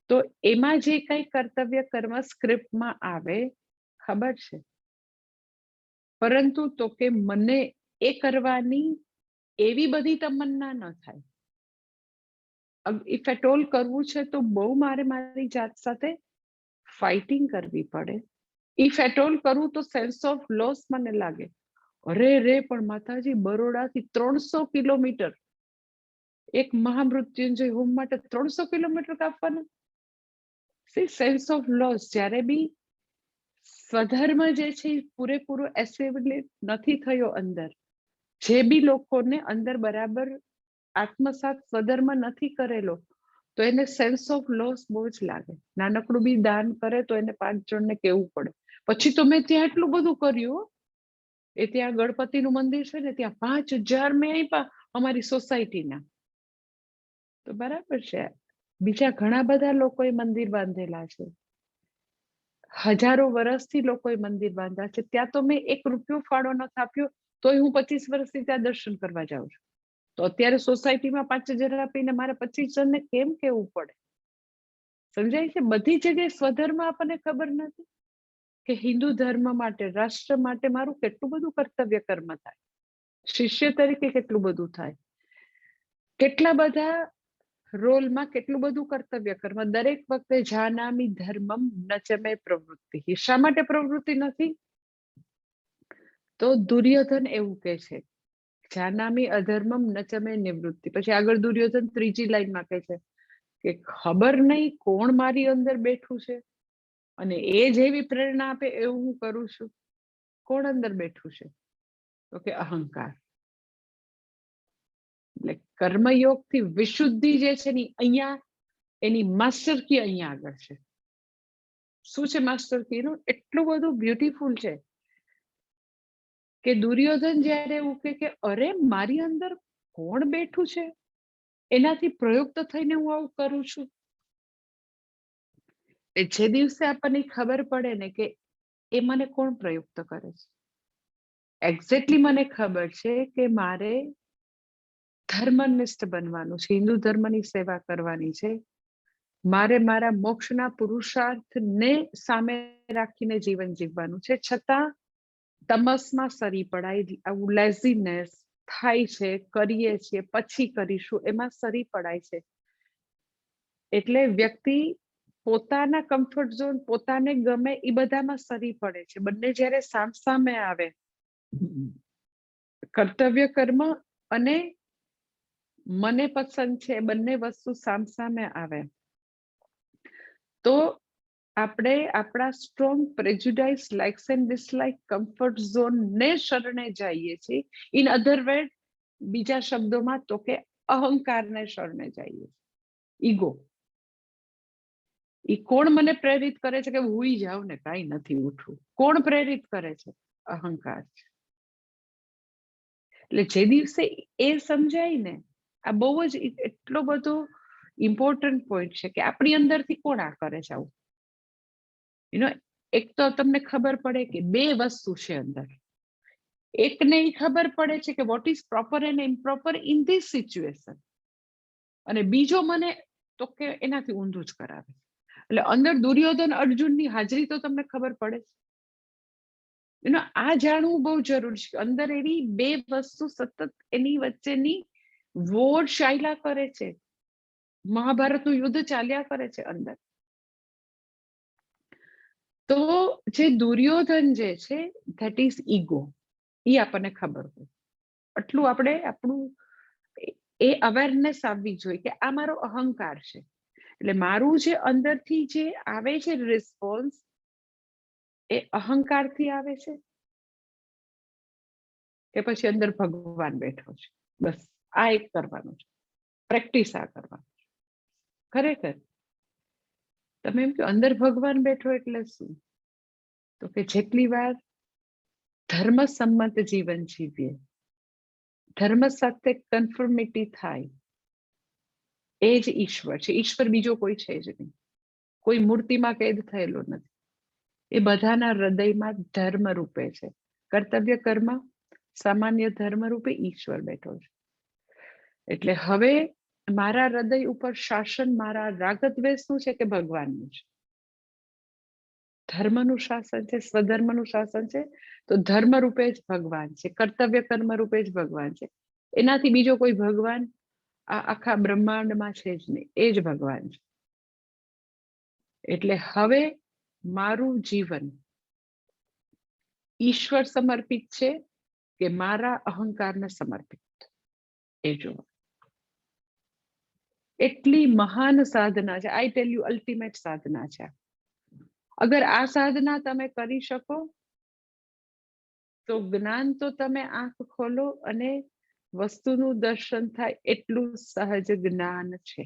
તો એમાં જે કઈ કર્તવ્ય કર્મ સ્ક્રિપ્ટમાં આવે ખબર છે, પરંતુ તો કે મને એ કરવાની એવી બધી તમન્ના ન થાય. ઇફ એટ ઓલ કરવું છે તો બહુ મારે મારી જાત સાથે ફાઇટિંગ કરવી પડે. ઇફ એટ ઓલ કરું તો સેન્સ ઓફ લોસ મને લાગે, અરે રે પણ માતાજી બરોડાથી 300 કિલોમીટર એક મહામૃત્યુંજય હોમ માટે 300 કિલોમીટર કાપવાના. Sense of loss. જ્યારે બી સ્વધર્મ જે છે પૂરેપૂરો એસ્ટેબ્લિશ નથી થયો અંદર, જે બી લોકોને અંદર બરાબર આત્મસાત સ્વધર્મ નથી કરેલો, તો એને સેન્સ ઓફ લોસ બહુ જ લાગે. નાનકડું બી દાન કરે તો એને 5 જણને કેવું પડે, પછી તો મેં ત્યાં એટલું બધું કર્યું, એ ત્યાં ગણપતિનું મંદિર છે ને ત્યાં 5000 મેં આપ્યા અમારી સોસાયટીના. તો બરાબર છે, બીજા ઘણા બધા લોકોએ મંદિર બાંધેલા છે, હજારો વર્ષથી લોકોએ મંદિર બાંધ્યા છે, ત્યાં તો મેં 1 રૂપિયો ફાળો નથી આપ્યો, તોય હું 25 વર્ષથી ત્યાં દર્શન કરવા જાઉં છું. તો અત્યારે સોસાયટીમાં 5000 આપીને મારે 25 જણને કેમ કેવું પડે? સમજાય છે? બધી જગ્યાએ સ્વધર્મ આપણને ખબર નથી કે હિન્દુ ધર્મ માટે, રાષ્ટ્ર માટે મારું કેટલું બધું કર્તવ્ય કર્મ થાય, શિષ્ય તરીકે કેટલું બધું થાય, કેટલા બધા રોલમાં કેટલું બધું કર્તવ્ય કર્મ. દરેક વખતે જાનામી ધર્મમ નચમે પ્રવૃત્તિ. શા માટે પ્રવૃત્તિ નથી? તો દુર્યોધન એવું કહે છે જાનામી અધર્મમ ન ચ મે નિવૃત્તિ. પછી આગળ દુર્યોધન ત્રીજી લાઈનમાં કહે છે કે ખબર નહીં કોણ મારી અંદર બેઠું છે અને એ જેવી પ્રેરણા આપે એવું હું કરું છું. કોણ અંદર બેઠું છે? તો કે અહંકાર. એટલે કર્મયોગ થી વિશુદ્ધિ જે છે ને અહીંયા એની માસ્ટર કી અહીંયા આગળ છે. શું છે માસ્ટર કી નું? એટલું બધું બ્યુટીફુલ છે કે દુર્યોધન જ્યારે એવું કે અરે મારી અંદર કોણ બેઠું છે, એનાથી પ્રયુક્ત થઈને હું આવું કરું છું. જે દિવસે આપણને ખબર પડે ને કે એ મને કોણ પ્રયુક્ત કરે છે, એક્ઝેક્ટલી મને ખબર છે કે મારે ધર્મનિષ્ઠ બનવાનું છે, હિન્દુ ધર્મની સેવા કરવાની છે, મારે મારા મોક્ષના પુરુષાર્થને સામે રાખીને જીવન જીવવાનું છે, છતાં તમસમાં સરી પડાય, આવું લેઝીનેસ થાય છે, કરીએ છીએ પછી કરીશું, એમાં સરી પડાય છે. એટલે વ્યક્તિ પોતાના કમ્ફર્ટ ઝોન, પોતાને ગમે એ બધામાં સરી પડે છે. બંને જ્યારે સામસામે આવે, કર્તવ્ય કર્મ અને મને પસંદ છે, બંને વસ્તુ સામસામે આવે તો આપણે આપણા strong prejudice, likes and dislike, comfort zone ને શરણે જઈએ છીએ. ઇન અધર વર્ડ, બીજા શબ્દોમાં તો કે અહંકારને શરણે જઈએ, ઈગો. ઈ કોણ મને પ્રેરિત કરે છે કે હુઈ જાવ ને કાંઈ નથી ઉઠવું? કોણ પ્રેરિત કરે છે? અહંકાર છે. એટલે જે દિવસે એ સમજાય ને, આ બહુ જ એટલો બધો ઇમ્પોર્ટન્ટ પોઈન્ટ છે કે આપણી અંદરથી કોણ આ કરે છે આવું. એક તો તમને ખબર પડે કે બે વસ્તુ છે અંદર. એકને ઈ ખબર પડે છે કે what is proper and improper in this situation, અને બીજો મને તો કે એનાથી ઊંધું જ કરાવે. એટલે અંદર દુર્યોધન અર્જુનની હાજરી તો તમને ખબર પડે છે. આ જાણવું બહુ જરૂરી છે. અંદર એવી બે વસ્તુ સતત એની વચ્ચેની વોર શાયલા કરે છે. મહાભારતનું યુદ્ધ ચાલ્યા કરે છે અંદર. તો જે દુર્યોધન જે છે ધેટ ઇઝ ઈગો. એ આપણને ખબર હોય, આટલું આપણે આપણું એ અવેરનેસ આવવી જોઈએ કે આ મારો અહંકાર છે. એટલે મારું જે અંદરથી જે આવે છે રિસ્પોન્સ, એ અહંકારથી આવે છે કે પછી અંદર ભગવાન બેઠો છે? બસ આ એક કરવાનું છે, પ્રેક્ટિસ આ કરવાનું છે. ખરેખર તમે એમ કે અંદર ભગવાન બેઠો એટલે શું? તો કે જેટલી વાર ધર્મ સંમત જીવન જીવીએ, ધર્મ સાથે કન્ફર્મિટી થાય, એ જ ઈશ્વર છે. ઈશ્વર બીજો કોઈ છે જ નહીં, કોઈ મૂર્તિમાં કેદ થયેલો નથી. એ બધાના હૃદયમાં ધર્મ રૂપે છે. કર્તવ્ય કર્મ સામાન્ય ધર્મ રૂપે ઈશ્વર બેઠો છે. એટલે હવે મારા હૃદય ઉપર શાસન મારા રાગદ્વેષનું છે કે ભગવાનનું છે? ધર્મનું શાસન છે, સ્વધર્મનું શાસન છે. તો ધર્મ રૂપે જ ભગવાન છે, કર્તવ્ય કર્મ રૂપે જ ભગવાન છે. એનાથી બીજો કોઈ ભગવાન આ આખા બ્રહ્માંડમાં છે જ નહીં, એ જ ભગવાન છે. એટલે હવે મારું જીવન ઈશ્વર સમર્પિત છે કે મારા અહંકારને સમર્પિત? એ જો એટલી મહાન સાધના છે. આઈ ટેલ યુ, અલ્ટિમેટ સાધના છે. અગર આ સાધના તમે કરી શકો તો જ્ઞાન તો તમે આંખ ખોલો અને વસ્તુનું દર્શન થાય એટલું સહજ જ્ઞાન છે.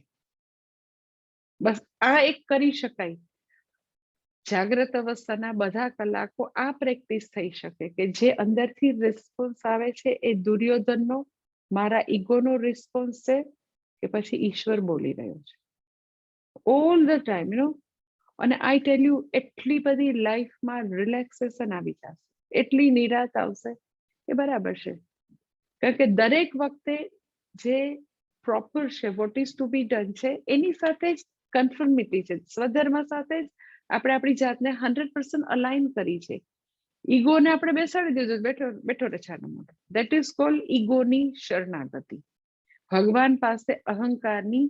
બસ આ એક કરી શકાય. જાગ્રત અવસ્થાના બધા કલાકો આ પ્રેક્ટિસ થઈ શકે કે જે અંદરથી રિસ્પોન્સ આવે છે એ દુર્યોધનનો, મારા ઈગોનો રિસ્પોન્સ છે કે પછી ઈશ્વર બોલી રહ્યો છે ઓલ ધ ટાઈમ. અને આઈ ટેલ યુ, એટલી બધી લાઈફમાં રિલેક્સેશન આવી જશે, એટલી નિરાત આવશે એ બરાબર છે. કારણ કે દરેક વખતે જે પ્રોપર છે, what is to be done છે, એની સાથે જ કન્ફર્મિટી છે. સ્વધર્મ સાથે જ આપણે આપણી જાતને 100% અલાઈન કરી છે. ઈગોને આપણે બેસાડી દીધો, બેઠો બેઠો રહે છાનો મોટો. ધેટ ઇઝ કોલ્ડ ઈગોની શરણાગતિ. ભગવાન પાસે અહંકારની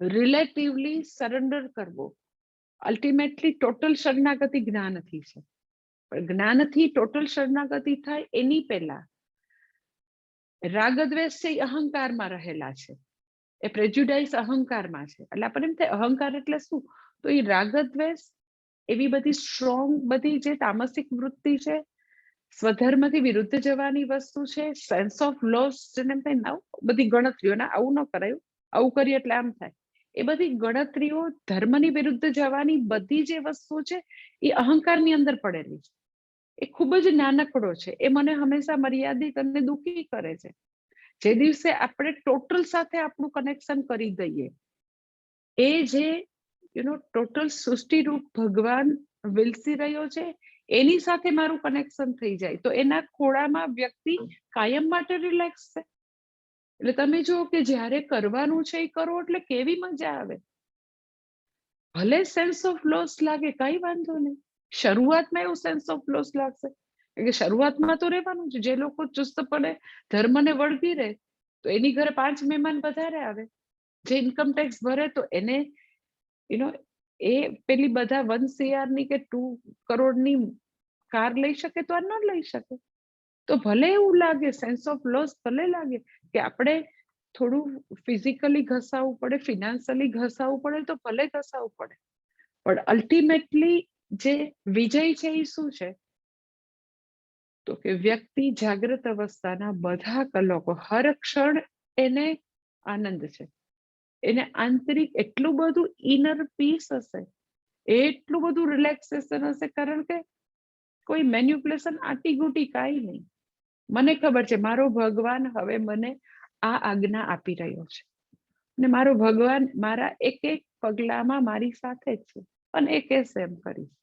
રિલેટિવલી સરેન્ડર કરવો. અલ્ટિમેટલી ટોટલ શરણાગતિ જ્ઞાનથી છે, પણ જ્ઞાનથી ટોટલ શરણાગતિ થાય એની પહેલા રાગ દ્વેષ છે એ અહંકારમાં રહેલા છે, એ પ્રેજ્યુડાઇસ અહંકારમાં છે. એટલે આપણને એમ થાય અહંકાર એટલે શું, તો એ રાગ દ્વેષ એવી બધી સ્ટ્રોંગ બધી જે તામસિક વૃત્તિ છે, સ્વધર્મથી વિરુદ્ધ જવાની વસ્તુ છે, સેન્સ ઓફ લોસ જેને થાય બધી ગણતરીઓના આવું ન કરાયું, આવું કરીએ એટલે આમ થાય, એ બધી ગણતરીઓ ધર્મની વિરુદ્ધ જવાની બધી જે વસ્તુ છે એ અહંકારની અંદર પડેલી છે. એ ખૂબ જ નાનકડો છે, એ મને હંમેશા મર્યાદિત અને દુઃખી કરે છે. જે દિવસે આપણે ટોટલ સાથે આપણું કનેક્શન કરી દઈએ, એ જે ટોટલ સૃષ્ટિરૂપ ભગવાન વિલસી રહ્યો છે એની સાથે મારું કનેક્શન થઈ જાય, તો એના ખોળામાં વ્યક્તિ કાયમ માટે રિલેક્સ છે. એટલે તમે જુઓ કે જ્યારે કરવાનું છે એ કરો એટલે કેવી મજા આવે. ભલે સેન્સ ઓફ લોસ લાગે, કઈ વાંધો નહીં, શરૂઆતમાં એવું સેન્સ ઓફ લોસ લાગશે, કે શરૂઆતમાં તો રહેવાનું છે. જે લોકો ચુસ્તપણે ધર્મને વળગી રહે તો એની ઘરે 5 મહેમાન વધારે આવે, જે ઇન્કમ ટેક્સ ભરે તો એને એ પેલી બધા 1 CR ની કે 2 કરોડની કાર લઈ શકે તો આ ન લઈ શકે. તો ભલે એવું લાગે, સેન્સ ઓફ લોસ ભલે લાગે કે આપણે થોડું ફિઝિકલી ઘસાવવું પડે, ફિનાન્શિયલી ઘસાવવું પડે તો ભલે ઘસાવવું પડે, પણ અલ્ટિમેટલી જે વિજય છે એ શું છે, તો કે વ્યક્તિ જાગ્રત અવસ્થાના બધા કલાકો હર ક્ષણ એને આનંદ છે, એને આંતરિક એટલું બધું ઇનર પીસ હશે, એટલું બધું રિલેક્સેશન હશે, કારણ કે કોઈ મેન્યુપ્યુલેશન આટી ગૂટી કાંઈ નહીં. મને ખબર છે મારો ભગવાન હવે મને આ આજ્ઞા આપી રહ્યો છે, અને મારો ભગવાન મારા એક એક પગલામાં મારી સાથે જ છે, અને એ કહેશે એમ કરીશ,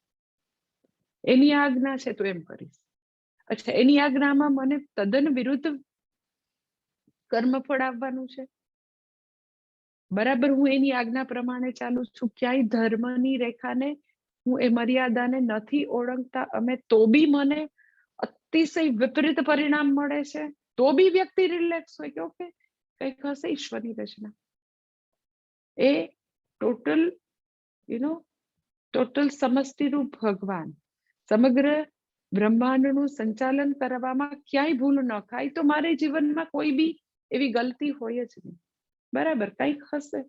એની આજ્ઞા છે તો એમ કરીશ. અચ્છા, એની આજ્ઞામાં મને તદ્દન વિરુદ્ધ કર્મફળ આવવાનું છે, બરાબર હું એની આજ્ઞા પ્રમાણે ચાલુ છું, ક્યાંય ધર્મની રેખાને હું એ મર્યાદાને નથી ઓળંગતા અમે, તો બી મને અતિશય વિપરીત પરિણામ મળે છે, તો બી વ્યક્તિ રિલેક્સ હોય કે ઓકે કંઈક હશે ઈશ્વરની રચના. એ ટોટલ સમષ્ટિરૂપ ભગવાન સમગ્ર બ્રહ્માંડનું સંચાલન કરવામાં ક્યાંય ભૂલ ન ખાય, તો મારે જીવનમાં કોઈ બી એવી ગલતી હોય જ નહીં. બરાબર, કંઈક હશે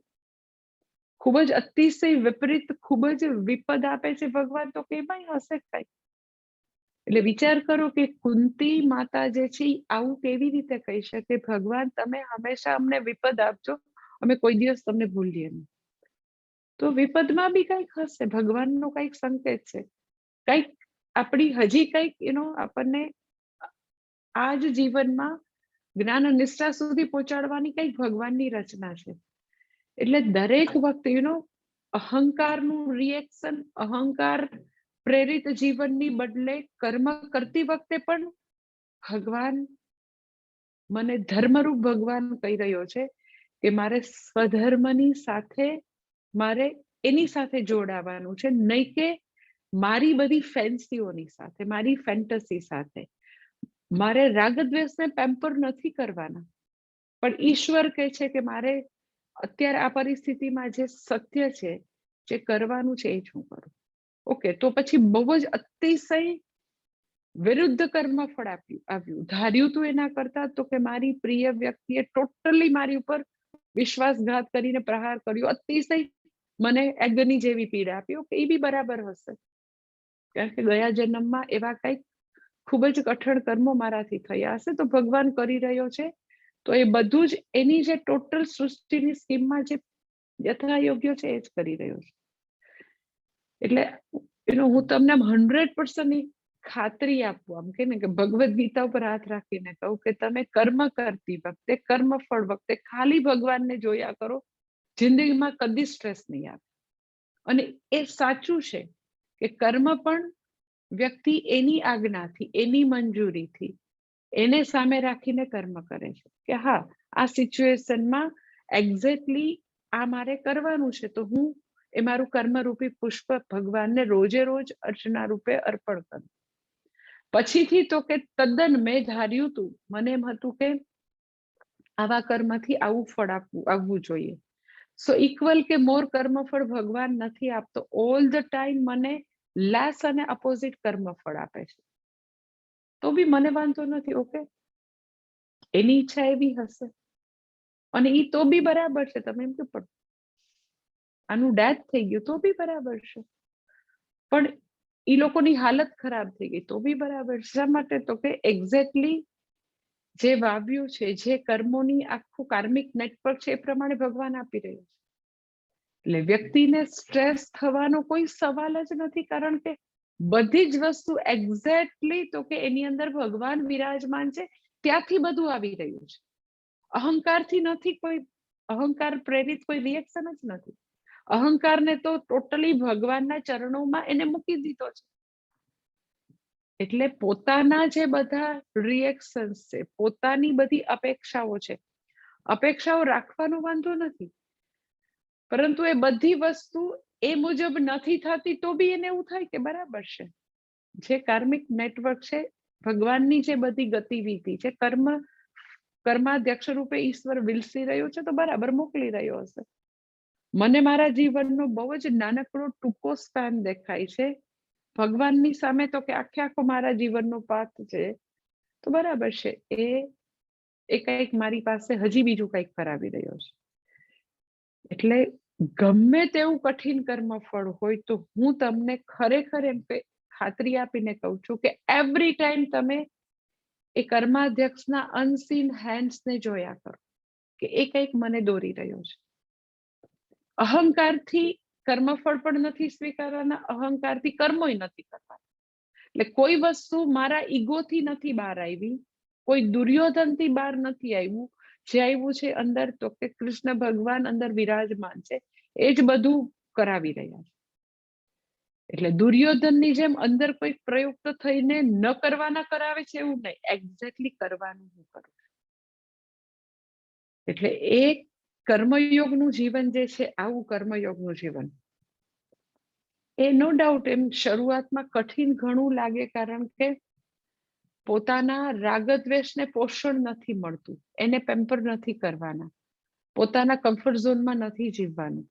ખૂબ જ અતિશય વિપરીત, ખૂબ જ વિપદ આપે છે ભગવાન, તો કેમાંય હશે કંઈક. એટલે વિચાર કરો કે કુંતી માતા જે છે આવું કેવી રીતે કહી શકે, ભગવાન તમે હંમેશા અમને વિપદ આપજો, અમે કોઈ દિવસ તમને ભૂલીએ નહીં. તો વિપદમાં બી કંઈક હશે, ભગવાનનો કંઈક સંકેત છે, કંઈક આપણી હજી કંઈક આપણને આ જ જીવનમાં જ્ઞાન નિષ્ઠા સુધી પહોંચાડવાની કંઈક ભગવાનની રચના છે. એટલે દરેક વખતે અહંકારનું રિએક્શન, અહંકાર પ્રેરિત જીવનની બદલે કર્મ કરતી વખતે પણ ભગવાન મને ધર્મરૂપ ભગવાન કહી રહ્યો છે કે મારે સ્વધર્મની સાથે મારે એની સાથે જોડાવાનું છે, નહીં કે મારી બધી ફેન્સીઓની સાથે, મારી ફેન્ટસી સાથે. મારે રાગદ્વેષને પેમ્પર નથી કરવાના, પણ ઈશ્વર કહે છે કે મારે અત્યારે આ પરિસ્થિતિમાં જે સત્ય છે, જે કરવાનું છે એ જ હું કરું. ઓકે, તો પછી બહુ જ અતિશય વિરુદ્ધ કર્મફળ આવ્યું, ધાર્યું તું એના કરતા, તો કે મારી પ્રિય વ્યક્તિએ ટોટલી મારી ઉપર વિશ્વાસઘાત કરીને પ્રહાર કર્યો, અતિશય મને એગની જેવી પીડા આપી. ઓકે, એ બી બરાબર હશે, કારણ કે ગયા જન્મમાં એવા કંઈક ખૂબ જ કઠણ કર્મો મારાથી થયા હશે, તો ભગવાન કરી રહ્યો છે. તો એ બધું જ એની જે ટોટલ સૃષ્ટિની સ્કીમમાં જે યથાયોગ્ય છે એ જ કરી રહ્યો છે. એટલે હું તમને 100% ખાતરી આપું, આમ કે ને કે ભગવદ્ ગીતા ઉપર હાથ રાખીને કહું કે તમે કર્મ કરતી વખતે, કર્મફળ વખતે ખાલી ભગવાનને જોયા કરો, જિંદગીમાં કદી સ્ટ્રેસ નહીં આવે. અને એ સાચું છે કે કર્મ પણ વ્યક્તિ એની આજ્ઞાથી, એની મંજૂરીથી, એને સામે રાખીને કર્મ કરે છે કે હા આ સિચ્યુએશનમાં એક્ઝેક્ટલી આ મારે કરવાનું છે, તો હું એ મારું કર્મરૂપી પુષ્પ ભગવાનને રોજે રોજ અર્ચના રૂપે અર્પણ કરું. પછીથી તો કે તદ્દન મેં ધાર્યું હતું, મને એમ હતું કે આવા કર્મથી આવું ફળ આવવું જોઈએ. સો ઇક્વલ કે મોર કર્મફળ ભગવાન નથી આપતો, ઓલ ધ ટાઈમ મને લેસ અને અપોઝિટ કર્મફળ આપે છે, તો બી મને વાંધો નથી. ઓકે, એની ઈચ્છા એવી હશે અને એ તો બી બરાબર છે. તમે એમ કે પણ આનું ડેથ થઈ ગયું તો બી બરાબર છે, પણ એ લોકોની હાલત ખરાબ થઈ ગઈ તો બી બરાબર છે. શા માટે? તો કે એક્ઝેક્ટલી જે વાવ્યું છે, જે કર્મોની આખું કાર્મિક નેટવર્ક છે, એ પ્રમાણે ભગવાન આપી રહ્યું છે. એટલે વ્યક્તિને સ્ટ્રેસ થવાનો કોઈ સવાલ જ નથી, કારણ કે બધી જ વસ્તુ એક્ઝેક્ટલી તો કે એની અંદર ભગવાન વિરાજમાન છે, ત્યાંથી બધું આવી રહ્યું છે. અહંકારથી નથી. કોઈ અહંકાર પ્રેરિત કોઈ રિએક્શન જ નથી. અહંકારને તો ટોટલી ભગવાનના ચરણોમાં એને મૂકી દીધો છે. એટલે પોતાના જે બધા રિએક્શન્સ છે, પોતાની બધી અપેક્ષાઓ છે, અપેક્ષાઓ રાખવાનો વાંધો નથી, પરંતુ એ બધી વસ્તુ એ મુજબ નથી થતી તો બી એને એવું થાય કે બરાબર છે, જે કાર્મિક નેટવર્ક છે, ભગવાનની જે બધી ગતિવિધિ છે, કર્માધ્યક્ષ રૂપે ઈશ્વર વિલસી રહ્યો છે, તો બરાબર મોકલી રહ્યો હશે. મને મારા જીવનનો બહુ જ નાનકડો ટૂંકો સ્પેન દેખાય છે, ભગવાનની સામે તો કે આખો મારા જીવનનો પાથ છે, તો બરાબર છે, એ કંઈક મારી પાસે હજી બીજું કંઈક કરાવી રહ્યો છે. એટલે ગમે તેવું કઠિન કર્મફળ હોય તો હું તમને ખરેખર એમ ખાતરી આપીને કહું છું કે એવરી ટાઈમ તમે એ કર્માધ્યક્ષના અનસીન હેન્ડ્સને જોયા કરો કે એ કંઈક મને દોરી રહ્યો છે. અહંકારથી કર્મફળ પણ નથી સ્વીકારવાના, અહંકારથી કર્મોય નથી કરવાના. એટલે કોઈ વસ્તુ મારા ઈગોથી નથી બહાર આવી, કોઈ દુર્યોધનથી બહાર નથી આવ્યું. જે આવ્યું છે અંદર તો કે કૃષ્ણ ભગવાન અંદર વિરાજમાન છે, એ જ બધું કરાવી રહ્યા છે. એટલે દુર્યોધનની જેમ અંદર કોઈ પ્રયુક્ત થઈને ન કરવાના કરાવે છે એવું નહીં, એક્ઝેક્ટલી કરવાનું હું કરું. એટલે એ કર્મયોગનું જીવન જે છે, આવું કર્મયોગનું જીવન, એ નો ડાઉટ એમ શરૂઆતમાં કઠિન ઘણું લાગે, કારણ કે પોતાના રાગદ્વેષને પોષણ નથી મળતું, એને પેમ્પર નથી કરવાના, પોતાના કમ્ફર્ટ ઝોનમાં નથી જીવવાનું.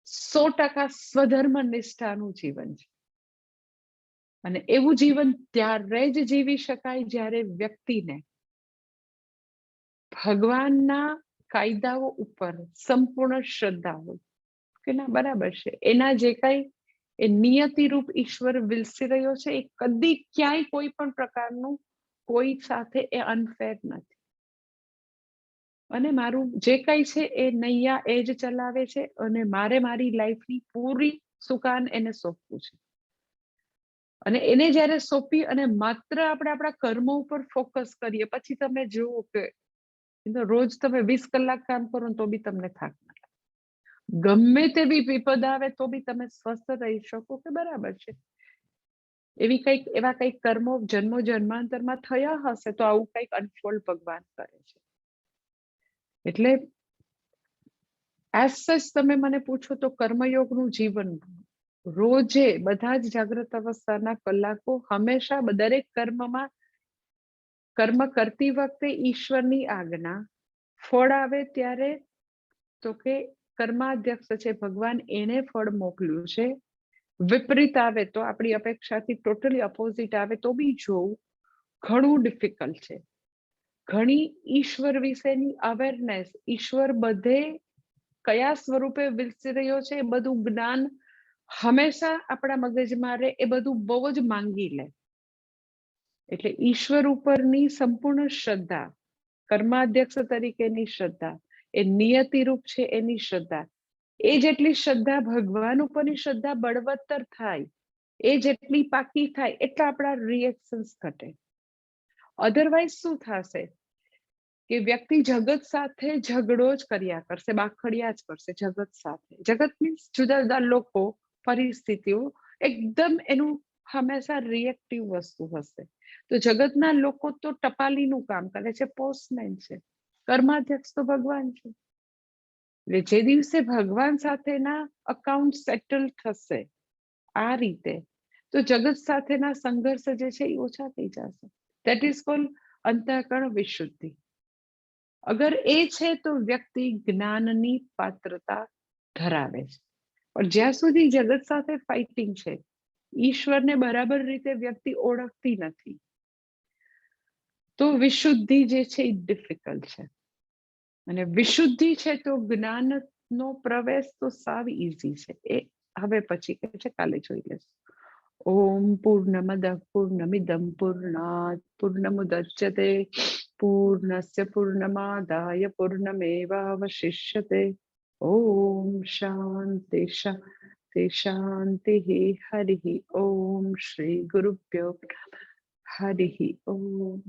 100% સ્વધર્મ નિષ્ઠાનું જીવન છે. અને એવું જીવન ત્યારે જ જીવી શકાય જ્યારે વ્યક્તિને ભગવાનના કાયદાઓ ઉપર સંપૂર્ણ શ્રદ્ધા હોય કે ના બરાબર છે, એના જે કઈ એ નિયતિરૂપ ઈશ્વર વિલસી રહ્યો છે, એ કદી ક્યાંય કોઈ પણ પ્રકારનું કોઈ સાથે એ અનફેર નથી. અને મારું જે કઈ છે એ નૈયા એ જ ચલાવે છે, અને મારે મારી લાઈફની પૂરી સુકાન એને સોંપવું છે. અને એને જ્યારે સોંપી અને માત્ર આપણે આપણા કર્મો ઉપર ફોકસ કરીએ, પછી તમે જુઓ કે રોજ તમે 20 કલાક કામ કરો તો બી તમને થાક ના લાગે, ગમે તેવી વિપદ આવે તો બી તમે સ્વસ્થ રહી શકો કે બરાબર છે. એવા કંઈક કર્મો જન્મો જન્માંતરમાં થયા હશે, તો આવું કંઈક અનફોલ્ડ ભગવાન કરે છે. એટલે એઝ સચ તમે મને પૂછો તો કર્મયોગનું જીવન રોજે બધા જ જાગ્રત અવસ્થાના કલાકો હંમેશા દરેક કર્મમાં કર્મ કરતી વખતે ઈશ્વરની આજ્ઞા, ફળ આવે ત્યારે તો કે કર્માધ્યક્ષ છે ભગવાન, એને ફળ મોકલ્યું છે. વિપરીત આવે તો આપણી અપેક્ષાથી ટોટલી અપોઝિટ આવે તો બી જોવું ઘણું ડિફિકલ્ટ છે. ઘણી ઈશ્વર વિશેની અવેરનેસ, ઈશ્વર બધે કયા સ્વરૂપે વિલસી રહ્યો છે એ બધું જ્ઞાન હંમેશા આપણા મગજમાં રહે, એ બધું બહુ જ માંગી લે. એટલે ઈશ્વર ઉપરની સંપૂર્ણ શ્રદ્ધા, કર્માધ્યક્ષ તરીકેની શ્રદ્ધા, એ નિયતિરૂપ છે એની શ્રદ્ધા, એ જેટલી શ્રદ્ધા ભગવાન ઉપરની શ્રદ્ધા બળવત્તર થાય, એ જેટલી પાકી થાય એટલા આપણા રિએક્શન્સ ઘટે. અધરવાઇઝ શું થશે કે વ્યક્તિ જગત સાથે ઝઘડો જ કર્યા કરશે, બાખડિયા જ કરશે જગત સાથે. જગત મીન્સ જુદા જુદા લોકો, પરિસ્થિતિઓ, એકદમ એનું હંમેશા રિએક્ટિવ વસ્તુ હશે. તો જગતના લોકો તો ટપાલીનું કામ કરે છે, પોસ્ટમેન છે, કર્માધ્યક્ષ તો ભગવાન છે. એટલે જે દિવસે ભગવાન સાથેના અકાઉન્ટ સેટલ થશે આ રીતે, તો જગત સાથેના સંઘર્ષ જે છે એ ઓછા થઈ જશે. દેટ ઇઝ કોલ્ડ અંતઃકરણ વિશુદ્ધિ. અગર એ છે તો વ્યક્તિ જ્ઞાનની પાત્રતા ધરાવે છે. પણ જ્યાં સુધી જગત સાથે ફાઇટિંગ છે, ઈશ્વરને બરાબર રીતે વ્યક્તિ ઓળખતી નથી, તો વિશુદ્ધિ જે છે એ ડિફિકલ્ટ છે, અને વિશુદ્ધિ છે તો જ્ઞાનનો પ્રવેશ તો સાવ ઈઝી છે. એ હવે પછી કહે છે કાલે જોઈ લેશું. ઓમ પૂર્ણમદ પૂર્ણમિદમ પૂર્ણાત પૂર્ણમુદચ્યતે પૂર્ણસ્ય પૂર્ણમાદાય પૂર્ણમેવાવશિષ્યતે. ઓમ શાંતિ શાંતિ શાંતિ. હરિ ઓમ. શ્રી ગુરુભ્યો. હરિ ઓમ.